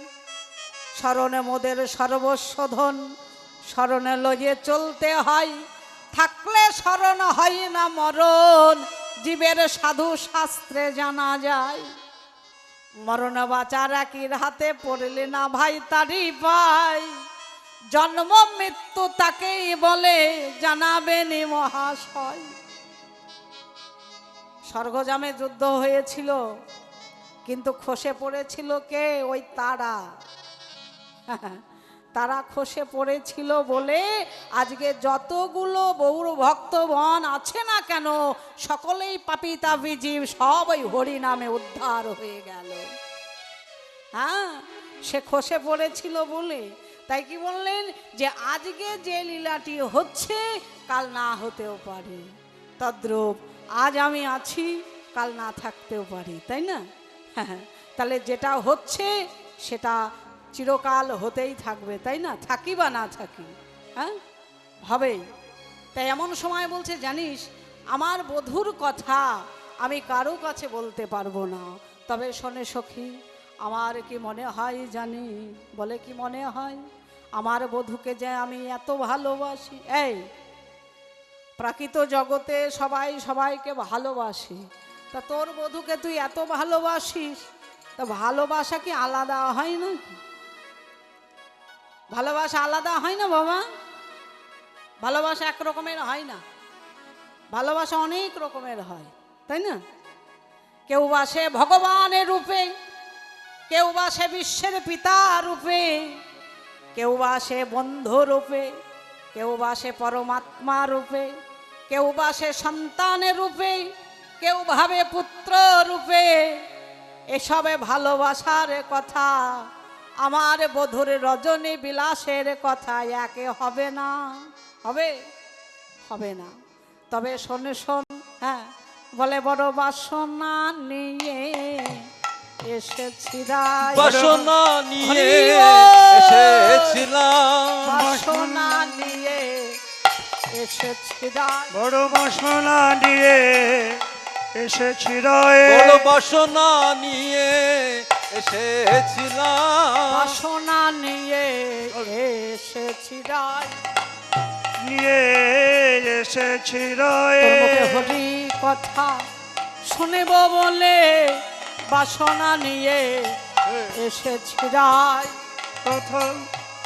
স্মরণে মোদের সর্বস্বধন, স্মরণে লয়ে চলতে হয়, থাকলে স্মরণ হয় না মরণ, জীবের সাধু শাস্ত্রে জানা যায়। মরণ বাঁচার একই হাতে পড়লে না ভাই তারই পাই, জন্ম মৃত্যু তাকেই বলে জানাবেনি মহাশয়। স্বর্গজামে যুদ্ধ হয়েছিল কিন্তু খসে পড়েছিল কে? ওই তারা। তারা খসে পড়েছিল বলে আজকে যতগুলো গৌর ভক্তগণ আছে না কেন সকলেই পাপী তাপী জীব সব ওই হরি নামে উদ্ধার হয়ে গেল। হ্যাঁ, সে খসে পড়েছিল বলে। তাই কি বললেন যে আজকে যে লীলাটি হচ্ছে কাল না হতেও পারে, তদ্রূপ আজ আমি আছি কাল না থাকতেও পারি, তাই না? হ্যাঁ, তাহলে যেটা হচ্ছে সেটা চিরকাল হতেই থাকবে, তাই না? থাকি বা না থাকি, হ্যাঁ হবেই। তাই এমন সময় বলছে জানিস আমার বধূর কথা আমি কারো কাছে বলতে পারবো না, তবে শোনে সখী আমার কি মনে হয় জানি? বলে কি মনে হয়? আমার বধূকে যে আমি এত ভালোবাসি। এই প্রাকৃত জগতে সবাই সবাইকে ভালোবাসি, তা তোর বধূকে তুই এত ভালোবাসিস, তা ভালোবাসা কি আলাদা হয় না? ভালোবাসা আলাদা হয় না বাবা? ভালোবাসা এক রকমের হয় না, ভালোবাসা অনেক রকমের হয়, তাই না? কেউ বাসে ভগবানের রূপে, কেউ বাসে বিশ্বের পিতা রূপে, কেউ বাসে বন্ধু রূপে, কেউ বাসে পরমাত্মা রূপে, কেউ বাসে সন্তানের রূপে, কেউ ভাবে পুত্র রূপে। এসবে ভালোবাসার কথা, আমার বধূর রজনী বিলাসের কথা একে হবে না। হবে? হবে না। তবে শোনে শোন, হ্যাঁ বলে বড় বাসনা নিয়ে এসেছিলাম, বাসনা নিয়ে এসেছিলাম, বাসনা নিয়ে এসেছিলাম, বড় বাসনা নিয়ে এসেছি বড় বাসনা নিয়ে এসেছিলাম, বাসনা নিয়ে এসেছিলাম, নিয়ে এসেছি তোর মুখে হরি কথা শুনিব বলে বাসনা নিয়ে এসেছিলাম। কথা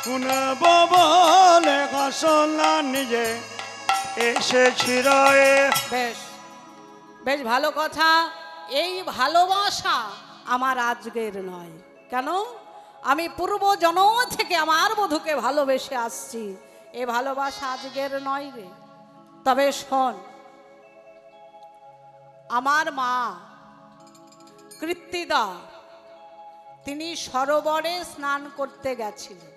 শুনব বলে বাসনা নিয়ে এসেছি বেশ বেশ ভালো কথা। এই ভালোবাসা আমার আজকের নয়, কেন? আমি পূর্ব জন্ম থেকে আমার বধূকে ভালোবেসে আসছি, এ ভালোবাসা আজকের নয় রে। তবে শোন, আমার মা কৃত্তিদা তিনি সরোবরে স্নান করতে গেছিলেন,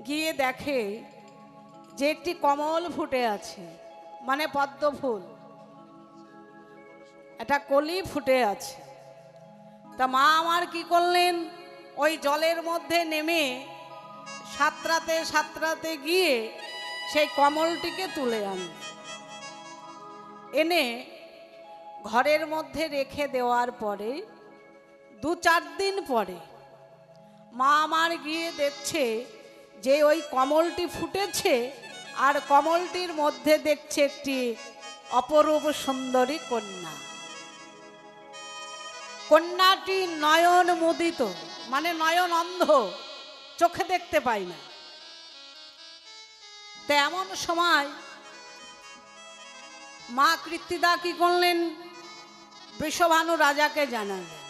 গিয়ে দেখে যে একটি কমল ফুটে আছে, মানে পদ্ম ফুল। একটা কলি ফুটে আছে। তা মা আমার কি করলেন, ওই জলের মধ্যে নেমে সাঁতরাতে সাঁতরাতে গিয়ে সেই কমলটিকে তুলে আনলেন, এনে ঘরের মধ্যে রেখে দেওয়ার পরে 2-4 দিন পরে মা আমার গিয়ে দেখছে যে ওই কমলটি ফুটেছে, আর কমলটির মধ্যে দেখছে একটি অপরূপ সুন্দরী কন্যা। কন্যাটি নয়ন মুদিত, মানে নয়ন অন্ধ, চোখে দেখতে পাই না। তো এমন সময় মা কৃত্তিদা কি করলেন, বৃষভানু রাজাকে জানালেন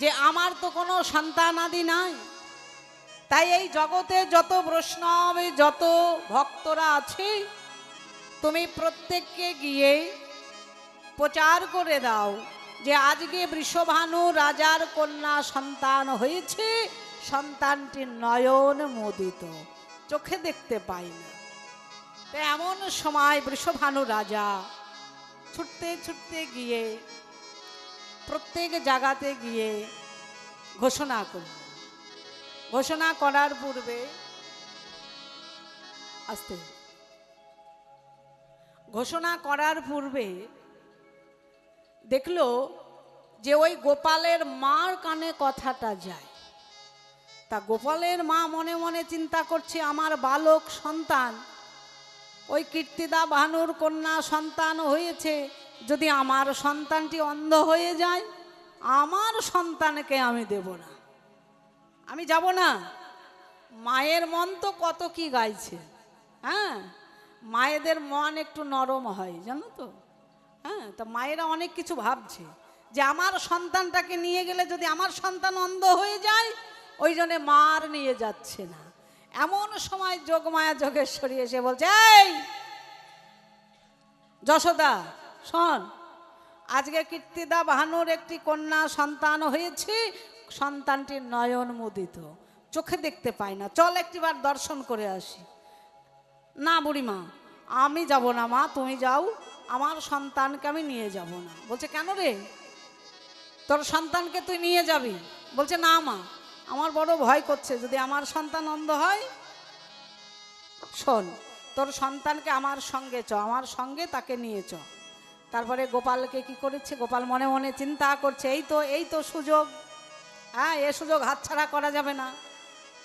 যে আমার তো কোনো সন্তান আদি নাই, তাই এই জগতে যত বৈষ্ণব যত ভক্তরা আছে তুমি প্রত্যেককে গিয়ে প্রচার করে দাও যে আজকে বৃষভানু রাজার কন্যা সন্তান হয়েছে, সন্তানটি নয়ন মুদিত, চোখে দেখতে পাই না। তো এমন সময় বৃষভানু রাজা ছুটতে ছুটতে গিয়ে প্রত্যেক জায়গাতে গিয়ে ঘোষণা করল। ঘোষণা করার পূর্বে আস্তে ঘোষণা করার পূর্বে দেখলো যে ওই গোপালের মার কানে কথাটা যায়। তা গোপালের মা মনে মনে চিন্তা করছে আমার বালক সন্তান, ওই কীর্তিদা ভানুর কন্যা সন্তান হয়েছে, যদি আমার সন্তানটি অন্ধ হয়ে যায়, আমার সন্তানকে আমি দেব না, আমি যাব না। মায়ের মন তো কত কি গাইছে, হ্যাঁ, মায়েদের মন একটু নরম হয় জানো তো, হ্যাঁ। তা মায়েরা অনেক কিছু ভাবছে যে আমার সন্তানটাকে নিয়ে গেলে যদি আমার সন্তান অন্ধ হয়ে যায়, ওই জন্যে মার নিয়ে যাচ্ছে না। এমন সময় যোগমায়া যোগেশ্বরী এসে বলছে, এই যশোদা শোন, আজকে কীর্তিদা ভানুর একটি কন্যা সন্তান হয়েছে, সন্তানটির নয়ন মুদিত, চোখে দেখতে পায় না, চল একটিবার দর্শন করে আসি। না বুড়িমা, আমি যাব না মা, তুমি যাও, আমার সন্তানকে আমি নিয়ে যাব না। বলছে কেন রে, তোর সন্তানকে তুই নিয়ে যাবি? বলছে না মা, আমার বড় ভয় করছে, যদি আমার সন্তান অন্ধ হয়। শোন, তোর সন্তানকে আমার সঙ্গে চ, আমার সঙ্গে তাকে নিয়ে চ। তারপরে গোপালকে কি করেছে, গোপাল মনে মনে চিন্তা করছে এই তো সুযোগ, হ্যাঁ, এ সুযোগ হাতছাড়া করা যাবে না।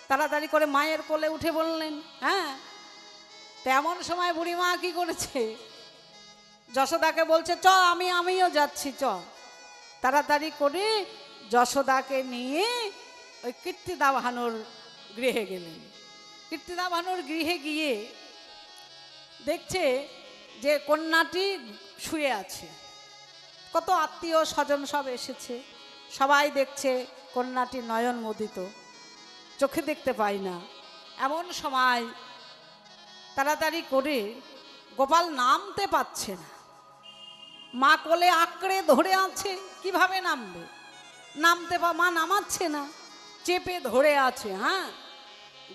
তাড়াতাড়ি করে মায়ের কোলে উঠে বললেন, হ্যাঁ। তেমন সময় বুড়িমা কি করেছে, যশোদাকে বলছে চ, আমিও যাচ্ছি, চ। তাড়াতাড়ি করে যশোদাকে নিয়ে ওই কীর্তিদা ভানুর গৃহে গেলেন। কীর্তিদা ভানুর গৃহে গিয়ে দেখছে যে কন্যাটি শুয়ে আছে, কত আত্মীয় স্বজন সব এসেছে, সবাই দেখছে কন্যাটি নয়ন মুদিত, চোখে দেখতে পায় না। এমন সময় তাড়াতাড়ি করে গোপাল নামতে পারছে না, মা কোলে আঁকড়ে ধরে আছে, কিভাবে নামবে, মা নামাচ্ছে না, চেপে ধরে আছে। হ্যাঁ,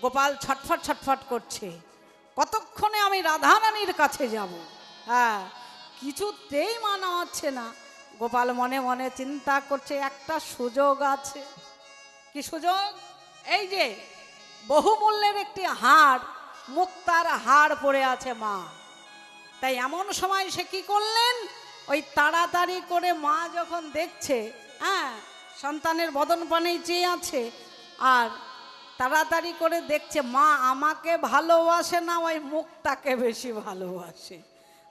গোপাল ছটফট ছটফট করছে, কতক্ষণে আমি রাধারানীর কাছে যাব। হ্যাঁ, কিছুতেই মা নামাচ্ছে না। গোপাল মনে মনে চিন্তা করছে একটা সুযোগ আছে। কি সুযোগ? এই যে বহুমূল্যের একটি হাড়, মুক্তার হাড় পড়ে আছে মা। তাই এমন সময় সে কি করলেন, ওই তাড়াতাড়ি করে মা যখন দেখছে, হ্যাঁ, সন্তানের বদন পানে চেয়ে আছে, আর তাড়াতাড়ি করে দেখছে মা আমাকে ভালোবাসে না, ওই মুক্তাকে বেশি ভালোবাসে।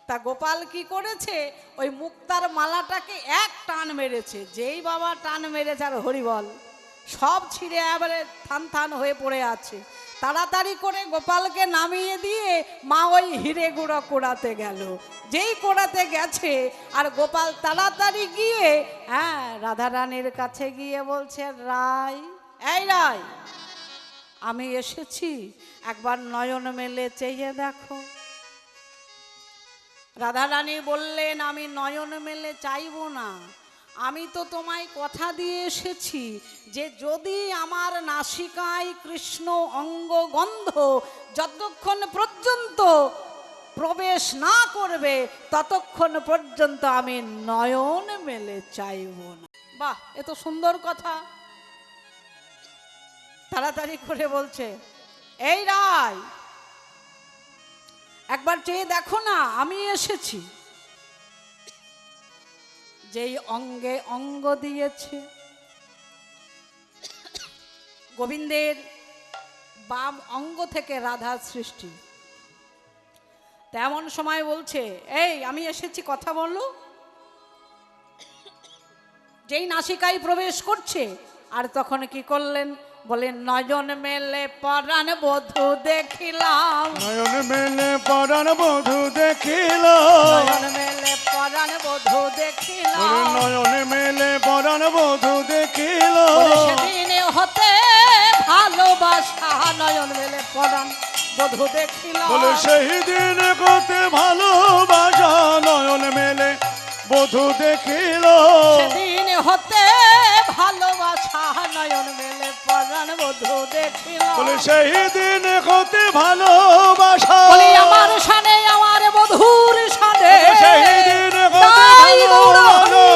তা গোপাল কি করেছে, ওই মুক্তার মালাটাকে এক টান মেরেছে, যেই বাবা টান মেরেছে আর হরিবল সব ছিঁড়ে এবারে থান থান হয়ে পড়ে আছে। তাড়াতাড়ি করে গোপালকে নামিয়ে দিয়ে মা ওই হিরে গুঁড়ো কোড়াতে গেল। যেই কোড়াতে গেছে আর গোপাল তাড়াতাড়ি গিয়ে, হ্যাঁ, রাধারানীর কাছে গিয়ে বলছে, রাই, এই রাই, আমি এসেছি, একবার নয়ন মেলে চেয়ে দেখো। রাধারানী বললেন, আমি নয়ন মেলে চাইব না, আমি তো তোমায় কথা দিয়ে এসেছি যে যদি আমার নাসিকায় কৃষ্ণ অঙ্গ গন্ধ যতক্ষণ পর্যন্ত প্রবেশ না করবে ততক্ষণ পর্যন্ত আমি নয়ন মেলে চাইব না। বাহ, এ তো সুন্দর কথা। তাড়াতাড়ি করে বলছে, এই রায়, একবার চেয়ে দেখো না, আমি এসেছি। যেই অঙ্গে অঙ্গ দিয়েছে, গোবিন্দের বাম অঙ্গ থেকে রাধার সৃষ্টি, তেমন সময় বলছে, এই আমি এসেছি, কথা বলো। যেই নাসিকায় প্রবেশ করছে, আর তখন কি করলেন, বলেন নয়ন মেলে পরাণ বধূ দেখিলাম, নয়ন মেলে পরাণ বধূ দেখিলাম, নয়ন মেলে পরাণ বধূ দেখিলাম, নয়ন মেলে পরাণ বধূ দেখিলাম। সেদিন হতে ভালোবাসা নয়ন মেলে পরাণ বধূ দেখিলাম, বলে সেই দিন করতে ভালোবাসা নয়ন মেলে বধূ দেখিল। সেদিন হতে ভালোবাসা নয়ন মেলে পরাণ বধূ দেখিলাম, বলে সেই দিন করতে ভালোবাসা, বলি আমার শানে আমার বধূর শানে, সেই দিন তাই দৌড়ানো।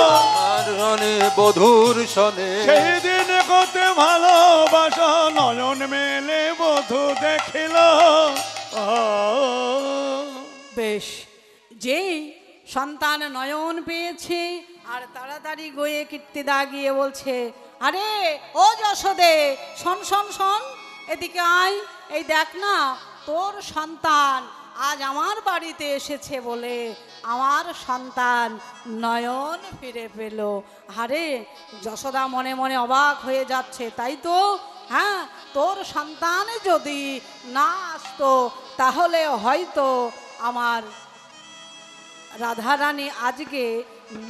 আর রনে বধুর সনে সেই দিন করতে ভালোবাসা নয়ন মেলে বধূ দেখিল। বেশ, যেই সন্তান নয়ন পেয়েছে, আর তাড়াতাড়ি গয়ে কীর্তিদা গিয়ে বলছে, আরে ও যশোদে, শোন শোন শোন, এদিকে আয়, এই দেখ না, তোর সন্তান আজ আমার বাড়িতে এসেছে বলে আমার সন্তান নয়ন ফিরে পেল। আরে যশোদা মনে মনে অবাক হয়ে যাচ্ছে, তাই তো, হ্যাঁ, তোর সন্তান যদি না আসতো তাহলে হয়তো আমার রাধারানী আজকে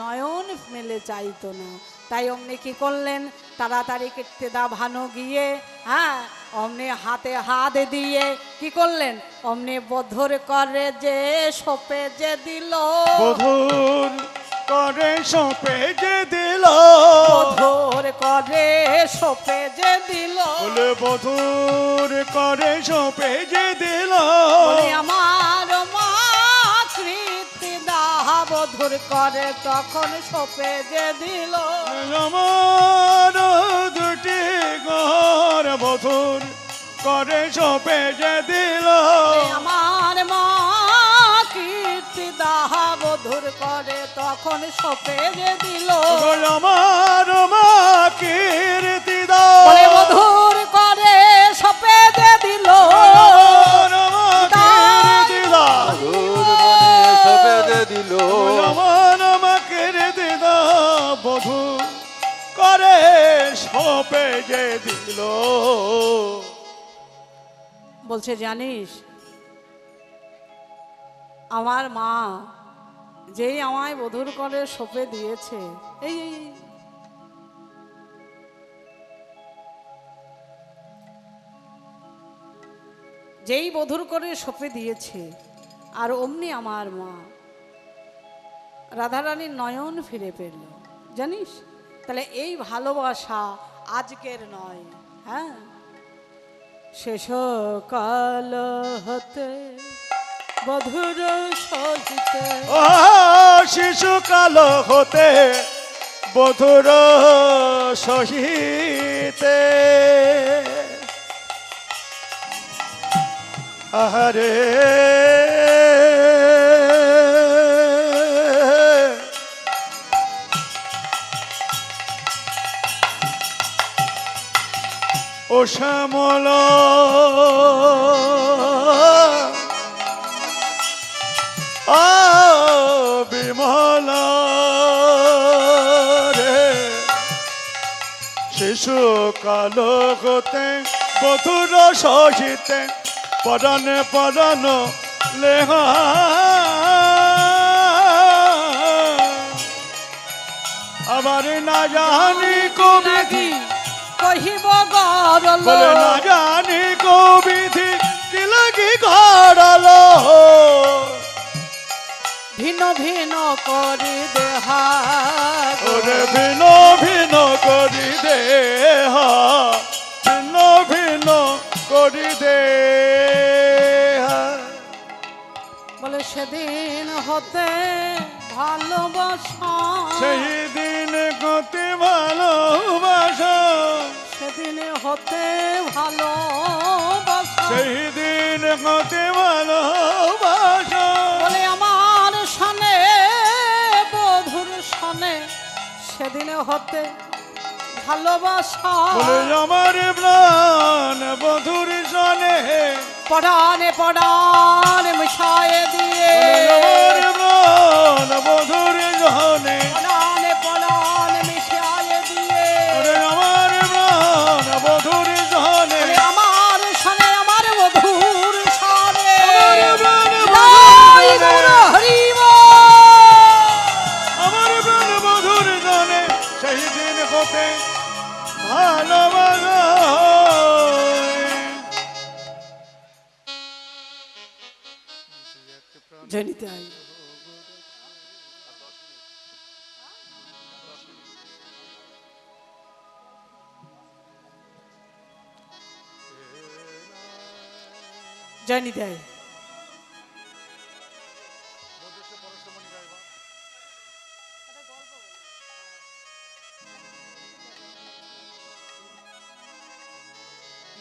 নয়ন মেলে চাইতো না। তাই অমনি কি করলেন, তাড়াতাড়ি কীর্তিদা ভানু গিয়ে, হ্যাঁ, অমনি হাতে হাত দিয়ে কি করলেন, অমনি বধুর করে যে সোপে যে দিল, বধূর করে সঁপে যে দিল, বধুর করে সোপে যে দিল, বলে বধূর করে সঁপে যে দিল। বলে আমার মা কীর্তিদা বধুর করে তখন সোপে যে দিল, আমার দুটি ঘর বধূর করে সঁপে যে দিল। আমার মা কীর্তিদা বধুর করে তখন সোপে যে দিল, আমার মা কীর্তিদা বলে বধুর করে সোপে যে দিল, আমার মা কীর্তিদা বধুর মনে সবেদে দিল আমার মা কীর্তিদা বধূ করে সঁপে যে দিল। বলছে, জানিস আমার মা যেই আমায় বধুর করে সোপে দিয়েছে, এই যেই বধুর করে সোপে দিয়েছে, আর অমনি আমার মা রাধারানীর নয়ন ফিরে পেল। জানিস, তাহলে এই ভালোবাসা আজকের নয়, হ্যাঁ, শেষ কাল হতে বধুর সহিতে, ও শিশুকাল হতে বধুর সহিতে, আহারে ও শ্যামল বিমল রে, শিশু কাল হতে বধুর সহিতে পরাণে পরাণ লেহা, আবার না জানি কবিধি, কহিব গরল, বলে না জানি কবিধি কি লাগি গড়ালো, ভিন্ন ভিন্ন করি দেহা, ওরে ভিন্ন ভিন্ন করি দেহ, ভিন্ন ভিন্ন করি দেহ। বলে বলে সেদিন হতে ভালোবাসা, সেই দিন কত ভালোবাসা, সেদিন হতে ভালোবাসা, সেই দিন কত ভালোবাসা, বলে আমার সনে বধুর সনে সেদিন হতে ভালোবাসা, বলে আমার প্রাণ বধুর সনে, পড়ানে পড়ানে মিশায়ে দিয়ে, আমার প্রাণ বধুর সনে, পড়ানে পড়ানে মিশায়ে দিয়ে, আমার প্রাণ বধুর সনে, আমার সনে আমার বধুর সনে, আমার প্রাণ জয় বধুর গুরু সনে, হরি বল। আমার প্রাণ বধুর সনে, সেই দিন হতে ভালোবাসা। জনিতে আই জনিতে আই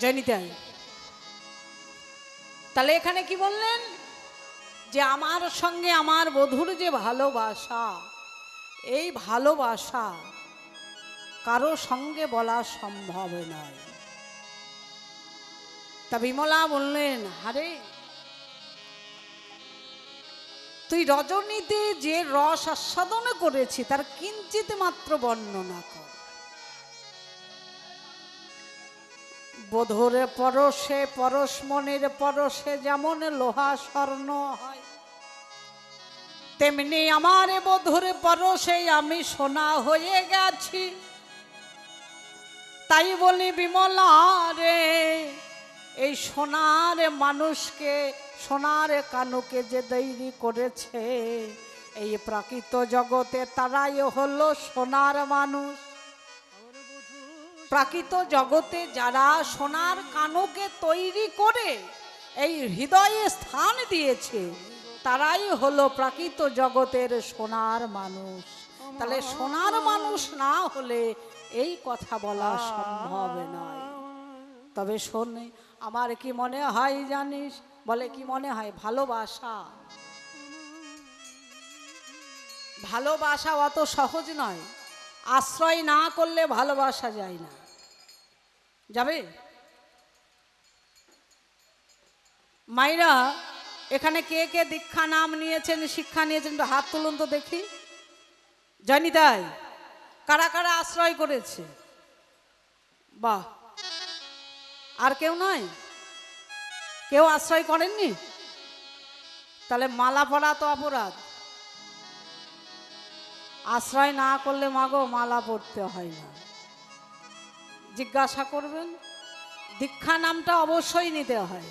জনিতে আই। তাহলে এখানে কি বললেন যে আমার সঙ্গে আমার বধুর যে ভালোবাসা, এই ভালোবাসা কারো সঙ্গে বলা সম্ভব নয়। তা বিমলা বললেন, আরে তুই রজনীতে যে রস আস্বাদন করেছি তার কিঞ্চিত মাত্র বর্ণনা কর। বধুরে পরশে পরশ মনের পরশে যেমন লোহা স্বর্ণ হয়, তেমনি আমার বধুরে পরশে আমি সোনা হয়ে গেছি। তাই বলি বিমলা রে, এই সোনার মানুষকে, সোনার কানুকে যে তৈরি করেছে এই প্রাকৃত জগতে তারাই হলো সোনার মানুষ। প্রাকৃত জগতে যারা সোনার কানুকে তৈরি করে এই হৃদয়ে স্থান দিয়েছে তারাই হলো প্রাকৃত জগতের সোনার মানুষ। তাহলে সোনার মানুষ না হলে এই কথা বলা সম্ভব নয়। তবে শোনে, আমার কি মনে হয় জানিস? বলে কি মনে হয়? ভালোবাসা, ভালোবাসা অত সহজ নয়। আশ্রয় না করলে ভালোবাসা যায় না। যাবে মাইরা, এখানে কে কে দীক্ষা নাম নিয়েছেন, শিক্ষা নিয়েছেন, একটু হাত তুলুন তো দেখি। জানি তাই কারা কারা আশ্রয় করেছে? বাহ, আর কেউ নয়? কেউ আশ্রয় করেননি? তাহলে মালা পরা তো অপরাধ। আশ্রয় না করলে মাগো মালা পড়তে হয় না। জিজ্ঞাসা করবেন, দীক্ষা নামটা অবশ্যই নিতে হয়,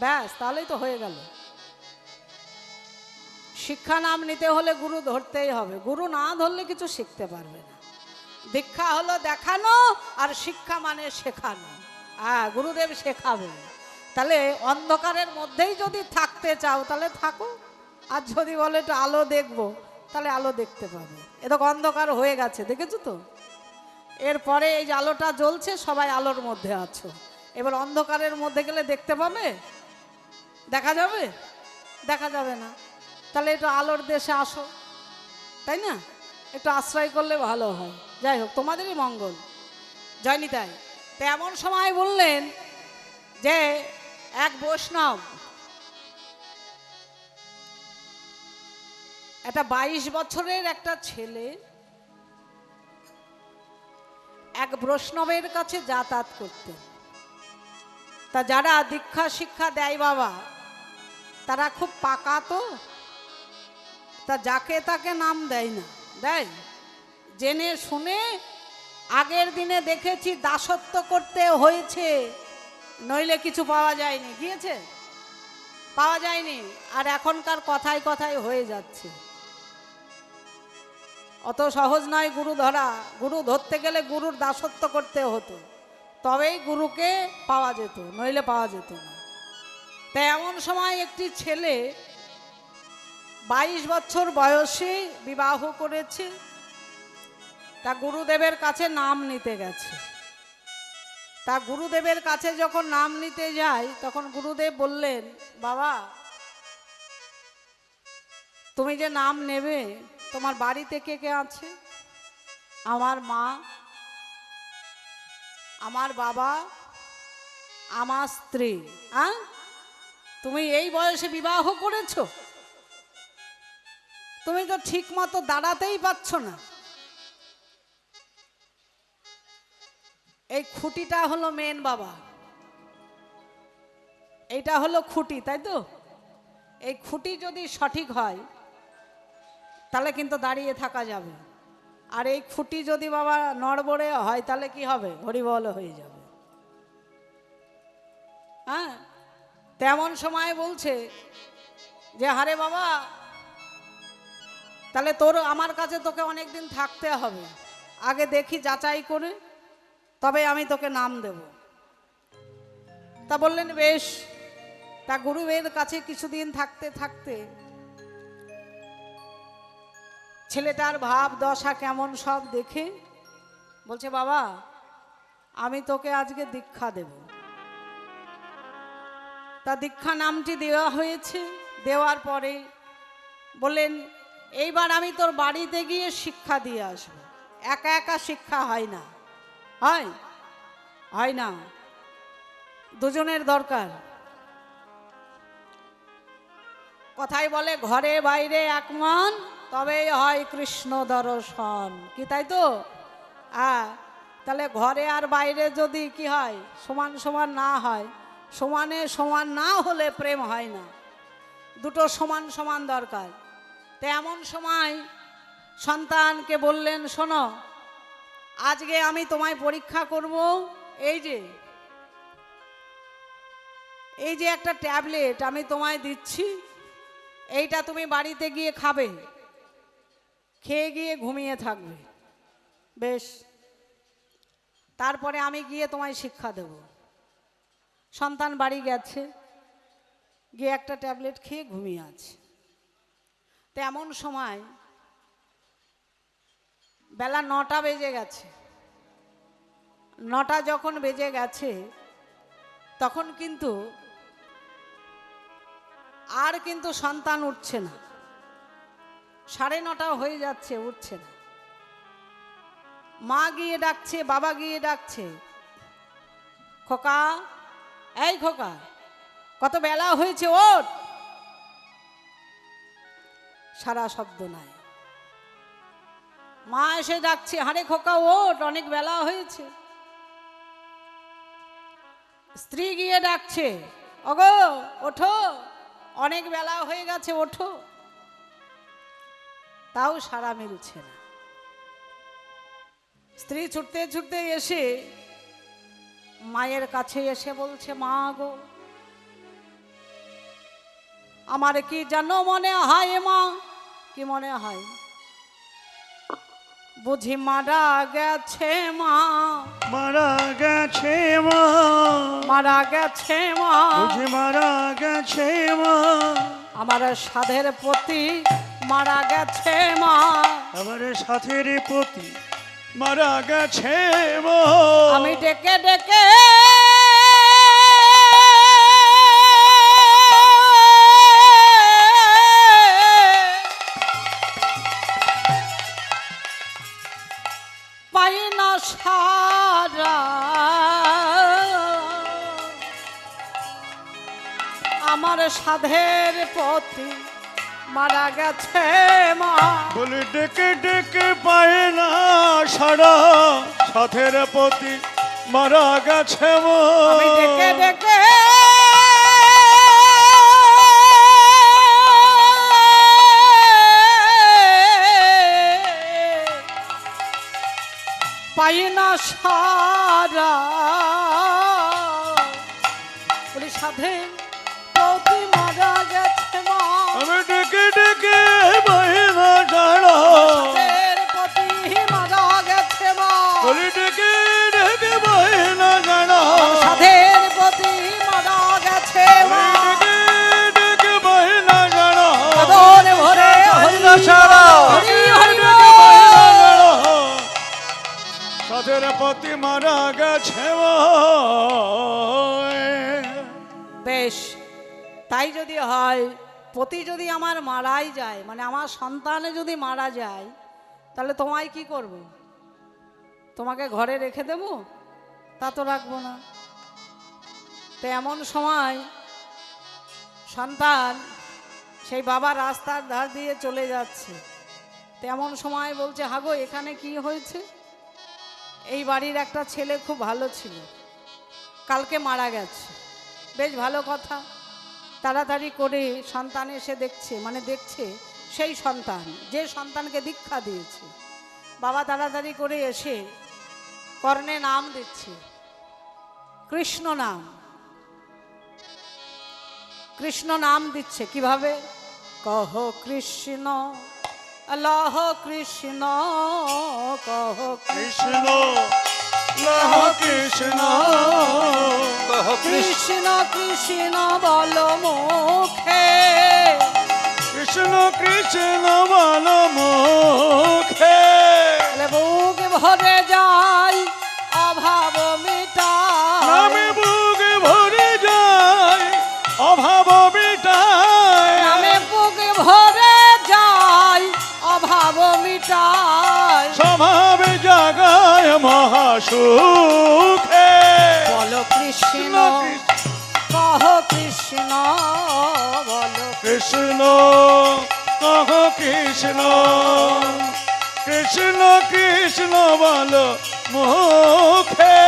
ব্যাস তাহলেই তো হয়ে গেল। শিক্ষা নাম নিতে হলে গুরু ধরতেই হবে, গুরু না ধরলে কিছু শিখতে পারবে না। দীক্ষা হলো দেখানো, আর শিক্ষা মানে শেখানো। হ্যাঁ, গুরুদেব শেখাবে। তাহলে অন্ধকারের মধ্যেই যদি থাকতে চাও তাহলে থাকো, আর যদি বলে একটু আলো দেখবো তাহলে আলো দেখতে পাবে। এ তো অন্ধকার হয়ে গেছে, দেখেছো তো? এরপরে এই যে আলোটা জ্বলছে, সবাই আলোর মধ্যে আছো। এবার অন্ধকারের মধ্যে গেলে দেখতে পাবে? দেখা যাবে? দেখা যাবে না। তাহলে একটু আলোর দেশে আসো, তাই না? একটু আশ্রয় করলে ভালো হয়। যাই হোক, তোমাদেরই মঙ্গল। জয়নি তাই। তো এমন সময় বললেন যে এক বৈষ্ণব, একটা 22 বছরের একটা ছেলে এক বৈষ্ণবের কাছে যাতায়াত করতেন। তা যারা দীক্ষা শিক্ষা দেয় বাবা, তারা খুব পাকা তো, তা যাকে তাকে নাম দেয় না, দেয় জেনে শুনে। আগের দিনে দেখেছি দাসত্ব করতে হয়েছে, নইলে কিছু পাওয়া যায়নি। গিয়েছে? পাওয়া যায়নি। আর এখনকার কথায় কথায় হয়ে যাচ্ছে। অত সহজ নয় গুরু ধরা। গুরু ধরতে গেলে গুরুর দাসত্ব করতে হতো, তবেই গুরুকে পাওয়া যেত, নইলে পাওয়া যেত না। তাই এমন সময় একটি ছেলে 22 বছর বয়সে বিবাহ করেছে। তা গুরুদেবের কাছে নাম নিতে গেছে। তা গুরুদেবের কাছে যখন নাম নিতে যায় তখন গুরুদেব বললেন, বাবা তুমি যে নাম নেবে তোমার বাড়িতে কে কে আছে? আমার মা, আমার বাবা, আমার স্ত্রী। তুমি এই বয়সে বিবাহ করেছো, তুমি তো ঠিক মতো দাঁড়াতেই পারছ না। এই খুঁটিটা হলো মেন বাবা, এইটা হলো খুঁটি, তাই তো? এই খুঁটি যদি সঠিক হয় তাহলে কিন্তু দাঁড়িয়ে থাকা যাবে। আর এই খুঁটি যদি বাবা নড়বড়ে হয় তাহলে কি হবে? হরিবল হয়ে যাবে। হ্যাঁ, তেমন সময় বলছে যে হারে বাবা, তাহলে তোর আমার কাছে তোকে অনেকদিন থাকতে হবে, আগে দেখি যাচাই করে তবে আমি তোকে নাম দেব। তা বললেন বেশ। তা গুরুদেবের কাছে কিছুদিন থাকতে থাকতে ছেলেটার ভাব দশা কেমন সব দেখে বলছে, বাবা আমি তোকে আজকে দীক্ষা দেব। তা দীক্ষা নামটি দেওয়া হয়েছে। দেওয়ার পরে বললেন, এইবার আমি তোর বাড়িতে গিয়ে শিক্ষা দিয়ে আসবো। একা একা শিক্ষা হয় না, হয় না, দুজনের দরকার। কথাই বলে ঘরে বাইরে এক মন, তবেই হয় কৃষ্ণ দর্শন। কি তাই তো? তাহলে ঘরে আর বাইরে যদি কি হয়, সমান সমান না হয়, সমানে সমান না হলে প্রেম হয় না। দুটো সমান সমান দরকার। তো এমন সময় সন্তানকে বললেন, শোনো আজকে আমি তোমায় পরীক্ষা করব। এই যে একটা ট্যাবলেট আমি তোমায় দিচ্ছি, এইটা তুমি বাড়িতে গিয়ে খাবে, খেয়ে গিয়ে ঘুমিয়ে থাকবে। বেশ, তারপরে আমি গিয়ে তোমায় শিক্ষা দেব। সন্তান বাড়ি গেছে, গিয়ে একটা ট্যাবলেট খেয়ে ঘুমিয়ে আছে। তো এমন সময় বেলা 9টা বেজে গেছে। 9টা যখন বেজে গেছে তখন কিন্তু সন্তান উঠছে না। 9:30 হয়ে যাচ্ছে, উঠছে না। মা গিয়ে ডাকছে, বাবা গিয়ে ডাকছে, খোকা, এই খোকা, কত বেলা হয়েছে, ওঠ। সারা শব্দ নাই। মা এসে ডাকছে, হারে খোকা ওঠ, অনেক বেলা হয়েছে। স্ত্রী গিয়ে ডাকছে, ওগো ওঠো, অনেক বেলা হয়ে গেছে, ওঠো। তাও সাড়া মিলছে না। স্ত্রী ছুটতে ছুটতে এসে মায়ের কাছে এসে বলছে, মা গো, আমার কি জানো মনে হয় মা? কি মনে হয়? বুঝি মারা গেছে মা, মারা গেছে মা, মারা গেছে মা, বুঝি মারা গেছে মা, আমার সাধের প্রতি মারা গেছে মা, আমার সাথের প্রতি মারা গেছে মা। আমি ডেকে ডেকে পাই না সারা, আমার সাধের প্রতি মারা গেছে মা। বলে ডেকে ডেকে পায় না সারা, সাথের প্রতি মারা গেছে মা। আমি ডেকে ডেকে পাই না সারা, বলি সাধের প্রতি মারা গেছে মা। আমি ডেকে ডেকে পাই না সারা, সাধের প্রতি মারা গেছে মা। বলে ডেকে ডেকে পাই না সারা, সাধের প্রতি মারা গেছে মা। ডেকে ডেকে পাই না সারা, আদর ভরে মারা গেছে বেশ, তাই যদি হয়, পতি যদি আমার মারাই যায়, মানে আমার সন্তানে যদি মারা যায়, তাহলে তোমায় কি করব? তোমাকে ঘরে রেখে দেব? তা তো রাখবো না। তো এমন সময় সন্তান সেই বাবা রাস্তার ধার দিয়ে চলে যাচ্ছে। তেমন সময় বলছে, হাগো এখানে কি হয়েছে? এই বাড়ির একটা ছেলে খুব ভালো ছিল, কালকে মারা গেছে। বেশ ভালো কথা। তাড়াতাড়ি করে সন্তান এসে দেখছে, মানে দেখছে সেই সন্তান যে সন্তানকে দীক্ষা দিয়েছে। বাবা তাড়াতাড়ি করে এসে কর্ণে নাম দিচ্ছে, কৃষ্ণ নাম। কৃষ্ণ নাম দিচ্ছে কিভাবে? কহ কৃষ্ণ, লহ কৃষ্ণ, কহ কৃষ্ণ, লহ কৃষ্ণ, কহ কৃষ্ণ কৃষ্ণ বল মুখে, কৃষ্ণ কৃষ্ণ বল মুখে। বুক ভরে যায় অভাব মিটায়, নামে বুক ভরে যায় অভাব মিটায়, নামে বুক ভরে যায় অভাব মিটায়। স্বভাব জাগায় মহাসুখে। বল কৃষ্ণ, কহ কৃষ্ণ, বল কৃষ্ণ, কহ কৃষ্ণ, কৃষ্ণ কৃষ্ণ বল মুখে।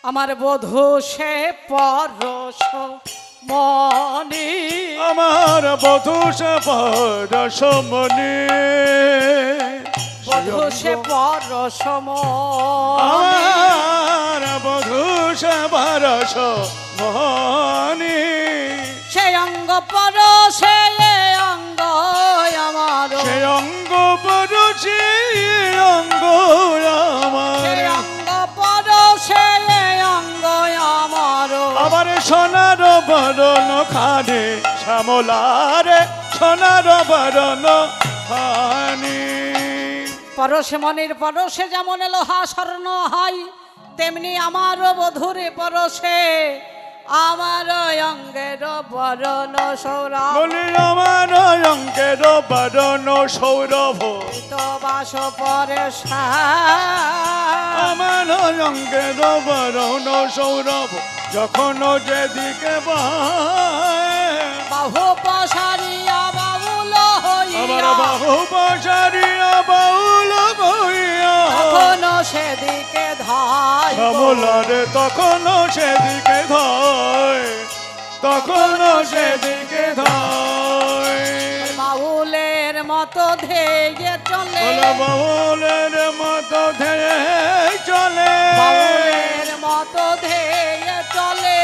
আমার বধূ সে পরশ মনি, আমার বধূ সে পরশমণি, বধূ সে পরশ মনি, আমার বধূ সে পরশমণি। সে অঙ্গ পরশে অঙ্গ আমার, সে অঙ্গ পরশে অঙ্গ সে আমার, অঙ্গ পরশে অঙ্গ আমার। আবার সোনার বরণ খানে শ্যামলারে, সোনার বরণ খানি। পরশে মনির পরশে যেমন লোহা স্বর্ণ হয়, তেমনি আমারও বধূরে পরশে আমার অঙ্গের বরণ সৌরভ। বলি আমার অঙ্গের বরণ সৌরভ, বাস পরেশ আমার অঙ্গের বরণ সৌরভ। যখন যেদিকে বাহু পসারিয়া বাবুল আমার হইয়া, বাহু পাশারিয়া বাউল হইয়া, তখন সেদিকে ধাই শ্যামলারে তখন সেদিকে ধয়, তখন সেদিকে ধয়। বাউলের মতো ধেয়ে চলে, বলো বাউলের মতো ধেয়ে চলে, বাউলের মতো ধেয়ে চলে,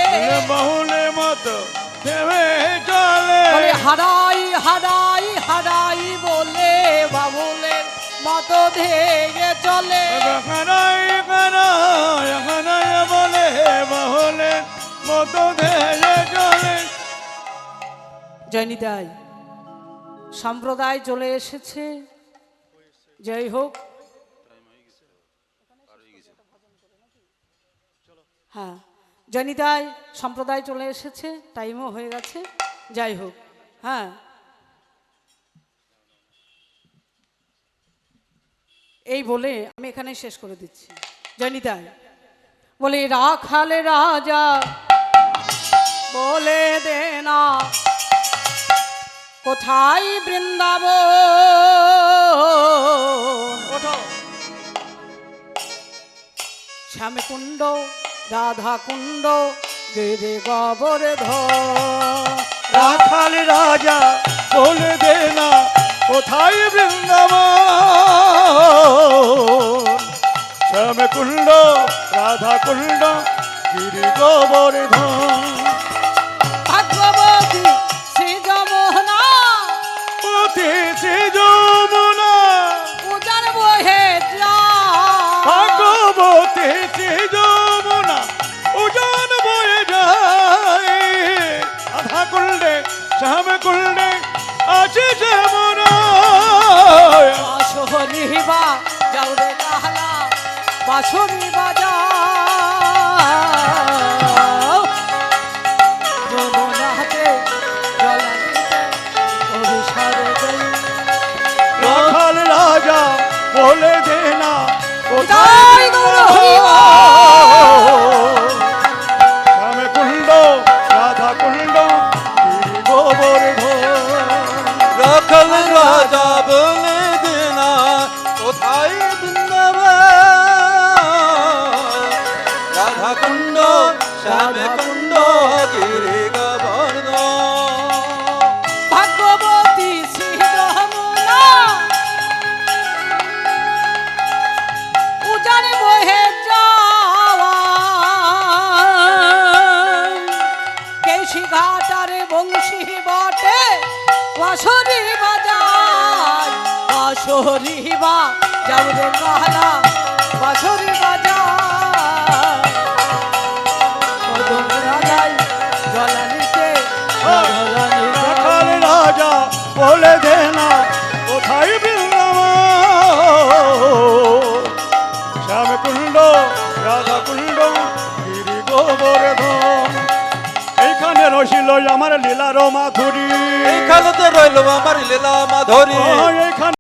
বাউলের মতো ধেয়ে চলে। বলে হারাই হারাই হারাই বলে বাবুলের মতো ধেয়ে চলে। কানাই কানাই কানাই বলে বাউলের মতো ধেয়ে চলে। জয়নিতাই সম্প্রদায় চলে এসেছে, যাই হোক। হ্যাঁ, জয়নিতাই সম্প্রদায় চলে এসেছে, টাইমও হয়ে গেছে, যাই হোক। হ্যাঁ, এই বলে আমি এখানে শেষ করে দিচ্ছি। জয়নিতাই বলে, রাখাল রাজা বলে দে না কোথায় বৃন্দাবন, ওঠো। শ্যামকুণ্ড রাধা কুণ্ড গিরি গোবর্ধন, রাখাল রাজা বলে দে না কোথায় বৃন্দাবন, শ্যামকুণ্ড রাধা কুণ্ড গিরি গোবর্ধন। ভাগবতী শ্রী যমুনা পথে সে যমুনা, পূজার বহে যায়, ভাগবতী সে যমুনা উজান বয়ে যায়। রাধা কুণ্ডে শ্যামকুণ্ডে আছে যমুনা, আসহরিবা যাও রে কাহলা বাঁশরি বাজাও যমুনাতে জলানিতে অভিসারে যাই রাখাল রাজা বলে দে না জয় গৌর হরি শ্যামে কুণ্ড রাধা কুণ্ড গিরি গোবর্ধন রাখাল রাজা বলে দেনা কোথায় বৃন্দাবন রাধা কুণ্ড শ্যামে কুণ্ড গিরি গোবর্ধন ভাগ্যবতী শ্রী যমুনা উজানে বহে যাওয়া কেশি ঘাটারে বংশী বটে বাঁশরি বাজায় বাঁশরি বা যাও রে কালা বাঁশরি বাজায় কদম রাজাই জলানিতে জলানিতে রাখাল রাজা বলে দে না কোথায় বৃন্দাবন শ্যাম কুণ্ড রাধা কুণ্ড গিরি গোবর্ধন এইখানে রসিল আমার লীলার মাধুরী এইখানেতে রইল আমার লীলা মাধুরী এইখানে